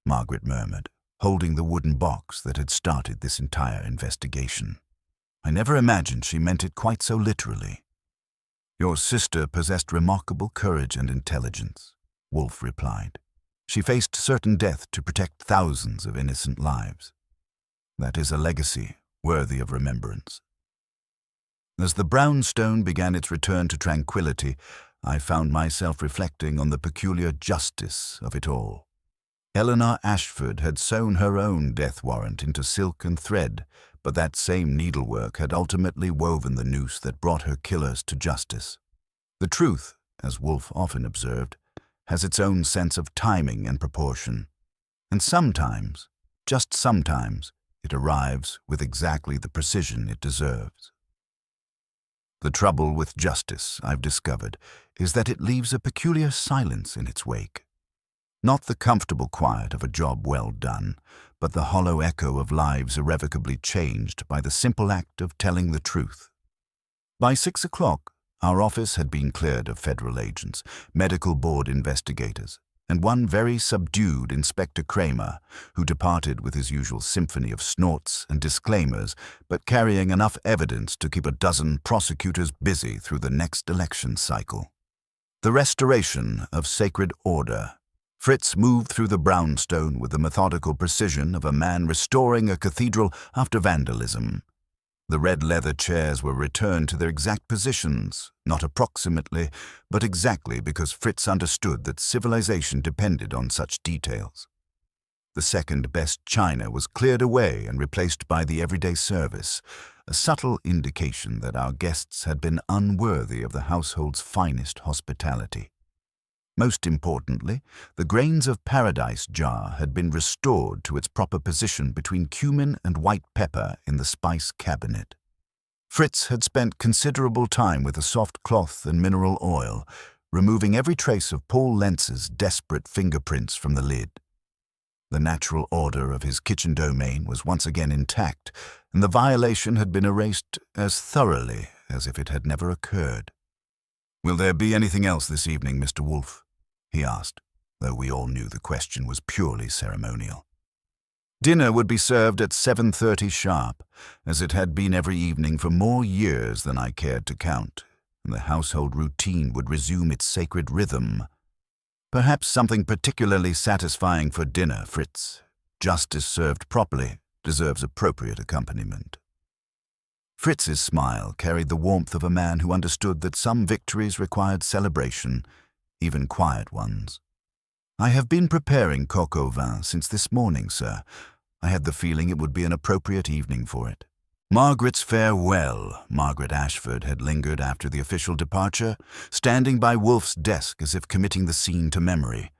Margaret murmured, holding the wooden box that had started this entire investigation. "I never imagined she meant it quite so literally." "Your sister possessed remarkable courage and intelligence," Wolfe replied. "She faced certain death to protect thousands of innocent lives. That is a legacy worthy of remembrance." As the brownstone began its return to tranquility, I found myself reflecting on the peculiar justice of it all. Eleanor Ashford had sewn her own death warrant into silk and thread, but that same needlework had ultimately woven the noose that brought her killers to justice. The truth, as Wolfe often observed, has its own sense of timing and proportion, and sometimes, just sometimes, it arrives with exactly the precision it deserves. The trouble with justice, I've discovered, is that it leaves a peculiar silence in its wake. Not the comfortable quiet of a job well done, but the hollow echo of lives irrevocably changed by the simple act of telling the truth. By 6 o'clock, our office had been cleared of federal agents, medical board investigators, and one very subdued Inspector Kramer, who departed with his usual symphony of snorts and disclaimers, but carrying enough evidence to keep a dozen prosecutors busy through the next election cycle. The restoration of sacred order. Fritz moved through the brownstone with the methodical precision of a man restoring a cathedral after vandalism. The red leather chairs were returned to their exact positions, not approximately, but exactly, because Fritz understood that civilization depended on such details. The second-best china was cleared away and replaced by the everyday service, a subtle indication that our guests had been unworthy of the household's finest hospitality. Most importantly, the grains of paradise jar had been restored to its proper position between cumin and white pepper in the spice cabinet. Fritz had spent considerable time with a soft cloth and mineral oil, removing every trace of Paul Lentz's desperate fingerprints from the lid. The natural order of his kitchen domain was once again intact, and the violation had been erased as thoroughly as if it had never occurred. "Will there be anything else this evening, Mr. Wolfe?" he asked, though we all knew the question was purely ceremonial. Dinner would be served at 7:30 sharp, as it had been every evening for more years than I cared to count, and the household routine would resume its sacred rhythm. "Perhaps something particularly satisfying for dinner, Fritz. Justice served properly deserves appropriate accompaniment." Fritz's smile carried the warmth of a man who understood that some victories required celebration, even quiet ones. "I have been preparing coq au vin since this morning, sir. I had the feeling it would be an appropriate evening for it." Margaret's farewell. Margaret Ashford had lingered after the official departure, standing by Wolfe's desk as if committing the scene to memory.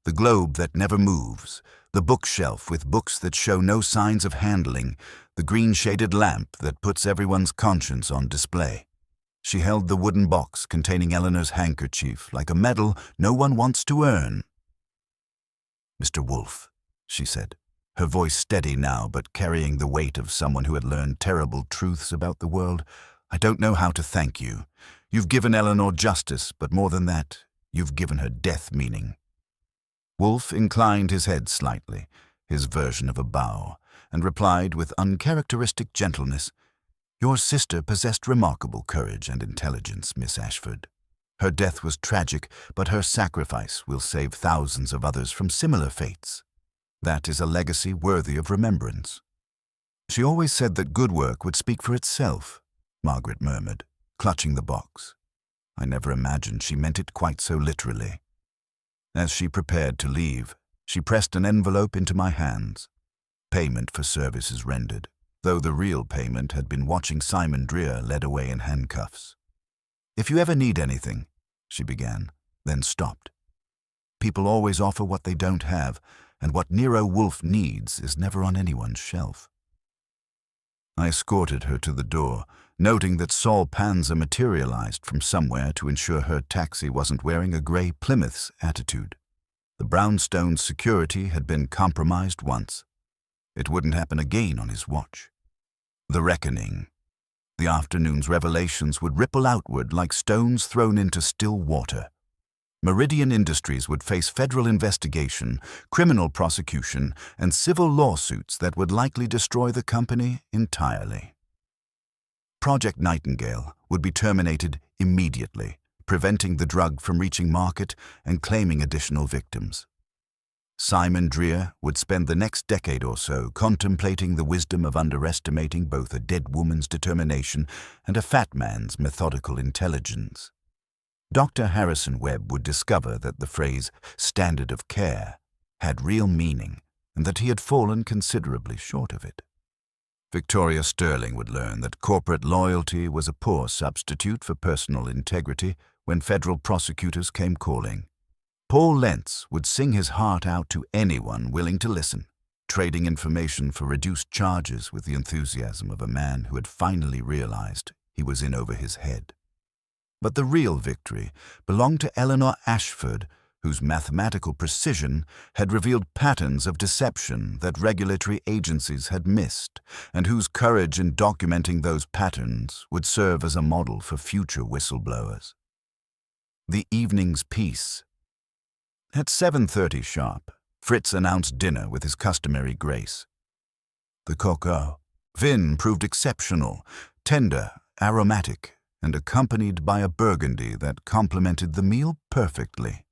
The globe that never moves, the bookshelf with books that show no signs of handling, the green-shaded lamp that puts everyone's conscience on display. She held the wooden box containing Eleanor's handkerchief like a medal no one wants to earn. "Mr. Wolfe," she said, her voice steady now but carrying the weight of someone who had learned terrible truths about the world, "I don't know how to thank you. You've given Eleanor justice, but more than that, you've given her death meaning." Wolfe inclined his head slightly, his version of a bow, and replied with uncharacteristic gentleness, "Your sister possessed remarkable courage and intelligence, Miss Ashford. Her death was tragic, but her sacrifice will save thousands of others from similar fates. That is a legacy worthy of remembrance." "She always said that good work would speak for itself," Margaret murmured, clutching the box. I never imagined she meant it quite so literally. As she prepared to leave, she pressed an envelope into my hands. Payment for services rendered, though the real payment had been watching Simon Dreer led away in handcuffs. "If you ever need anything," she began, then stopped. "People always offer what they don't have, and what Nero Wolfe needs is never on anyone's shelf." I escorted her to the door, noting that Saul Panza materialized from somewhere to ensure her taxi wasn't wearing a grey Plymouth's attitude. The brownstone's security had been compromised once. It wouldn't happen again on his watch. The reckoning. The afternoon's revelations would ripple outward like stones thrown into still water. Meridian Industries would face federal investigation, criminal prosecution, and civil lawsuits that would likely destroy the company entirely. Project Nightingale would be terminated immediately, preventing the drug from reaching market and claiming additional victims. Simon Dreer would spend the next decade or so contemplating the wisdom of underestimating both a dead woman's determination and a fat man's methodical intelligence. Dr. Harrison Webb would discover that the phrase "standard of care" had real meaning and that he had fallen considerably short of it. Victoria Sterling would learn that corporate loyalty was a poor substitute for personal integrity when federal prosecutors came calling. Paul Lentz would sing his heart out to anyone willing to listen, trading information for reduced charges with the enthusiasm of a man who had finally realized he was in over his head. But the real victory belonged to Eleanor Ashford, whose mathematical precision had revealed patterns of deception that regulatory agencies had missed, and whose courage in documenting those patterns would serve as a model for future whistleblowers. The evening's peace. At 7:30 sharp, Fritz announced dinner with his customary grace. The coq au vin proved exceptional, tender, aromatic, and accompanied by a burgundy that complemented the meal perfectly.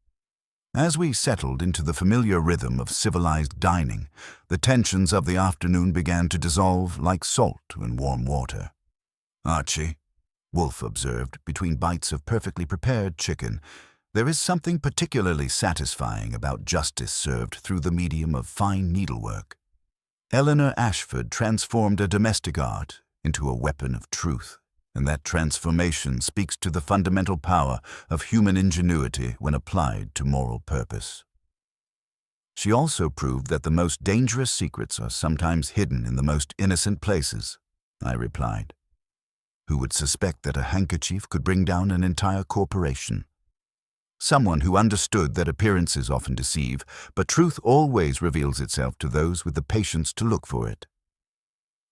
As we settled into the familiar rhythm of civilized dining, the tensions of the afternoon began to dissolve like salt in warm water. "Archie," Wolfe observed between bites of perfectly prepared chicken, "there is something particularly satisfying about justice served through the medium of fine needlework." Eleanor Ashford transformed a domestic art into a weapon of truth, and that transformation speaks to the fundamental power of human ingenuity when applied to moral purpose. She also proved that the most dangerous secrets are sometimes hidden in the most innocent places, I replied. Who would suspect that a handkerchief could bring down an entire corporation? Someone who understood that appearances often deceive, but truth always reveals itself to those with the patience to look for it.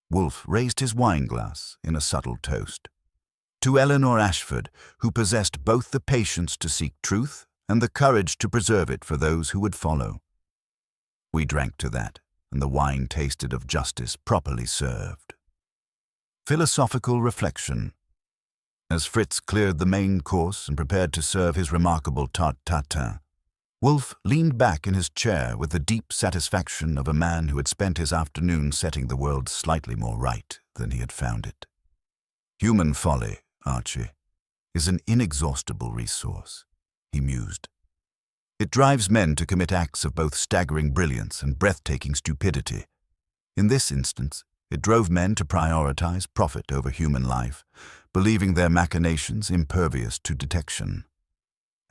Wolfe raised his wine glass in a subtle toast. To Eleanor Ashford, who possessed both the patience to seek truth and the courage to preserve it for those who would follow. We drank to that, and the wine tasted of justice properly served. Philosophical reflection. As Fritz cleared the main course and prepared to serve his remarkable tarte tatin, Wolfe leaned back in his chair with the deep satisfaction of a man who had spent his afternoon setting the world slightly more right than he had found it. Human folly, Archie, is an inexhaustible resource, he mused. It drives men to commit acts of both staggering brilliance and breathtaking stupidity. In this instance, it drove men to prioritize profit over human life, believing their machinations impervious to detection.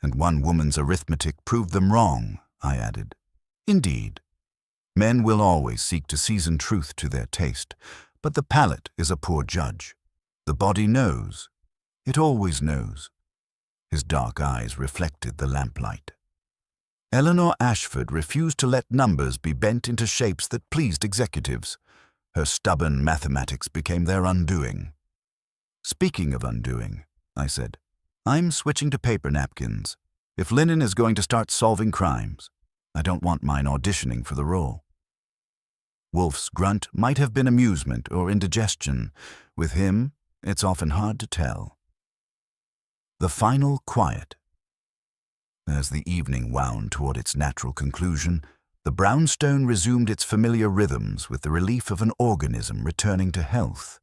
And one woman's arithmetic proved them wrong, I added. Indeed, men will always seek to season truth to their taste, but the palate is a poor judge. The body knows. It always knows. His dark eyes reflected the lamplight. Eleanor Ashford refused to let numbers be bent into shapes that pleased executives. Her stubborn mathematics became their undoing. Speaking of undoing, I said, I'm switching to paper napkins. If linen is going to start solving crimes, I don't want mine auditioning for the role. Wolfe's grunt might have been amusement or indigestion. With him, it's often hard to tell. The final quiet. As the evening wound toward its natural conclusion, the brownstone resumed its familiar rhythms with the relief of an organism returning to health.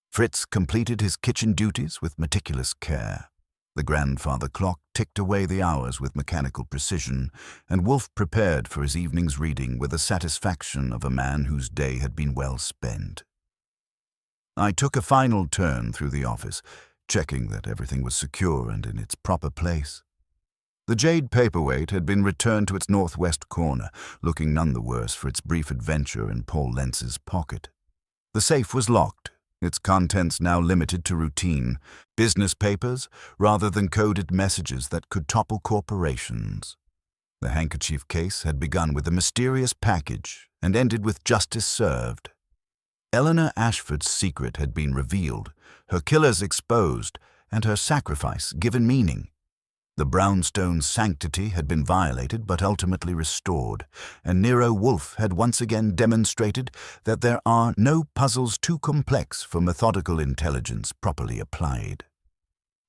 Fritz completed his kitchen duties with meticulous care. The grandfather clock ticked away the hours with mechanical precision, and Wolfe prepared for his evening's reading with the satisfaction of a man whose day had been well spent. I took a final turn through the office, checking that everything was secure and in its proper place. The jade paperweight had been returned to its northwest corner, looking none the worse for its brief adventure in Paul Lentz's pocket. The safe was locked, its contents now limited to routine, business papers rather than coded messages that could topple corporations. The handkerchief case had begun with a mysterious package and ended with justice served. Eleanor Ashford's secret had been revealed, her killers exposed, and her sacrifice given meaning. The brownstone's sanctity had been violated but ultimately restored, and Nero Wolfe had once again demonstrated that there are no puzzles too complex for methodical intelligence properly applied.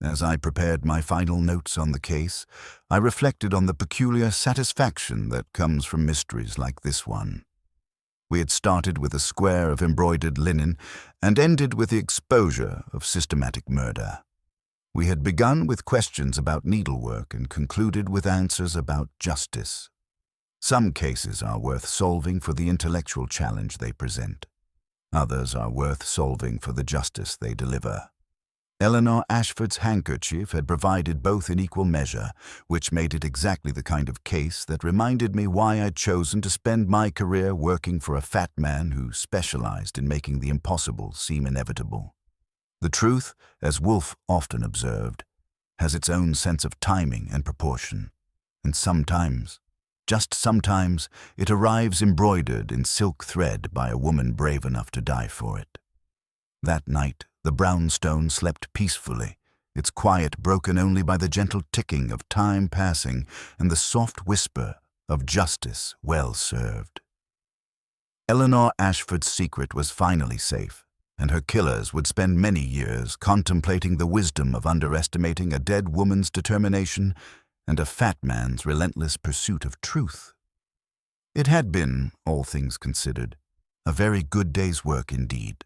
As I prepared my final notes on the case, I reflected on the peculiar satisfaction that comes from mysteries like this one. We had started with a square of embroidered linen and ended with the exposure of systematic murder. We had begun with questions about needlework and concluded with answers about justice. Some cases are worth solving for the intellectual challenge they present. Others are worth solving for the justice they deliver. Eleanor Ashford's handkerchief had provided both in equal measure, which made it exactly the kind of case that reminded me why I'd chosen to spend my career working for a fat man who specialized in making the impossible seem inevitable. The truth, as Wolfe often observed, has its own sense of timing and proportion, and sometimes, just sometimes, it arrives embroidered in silk thread by a woman brave enough to die for it. That night, the brownstone slept peacefully, its quiet broken only by the gentle ticking of time passing and the soft whisper of justice well served. Eleanor Ashford's secret was finally safe, and her killers would spend many years contemplating the wisdom of underestimating a dead woman's determination and a fat man's relentless pursuit of truth. It had been, all things considered, a very good day's work indeed.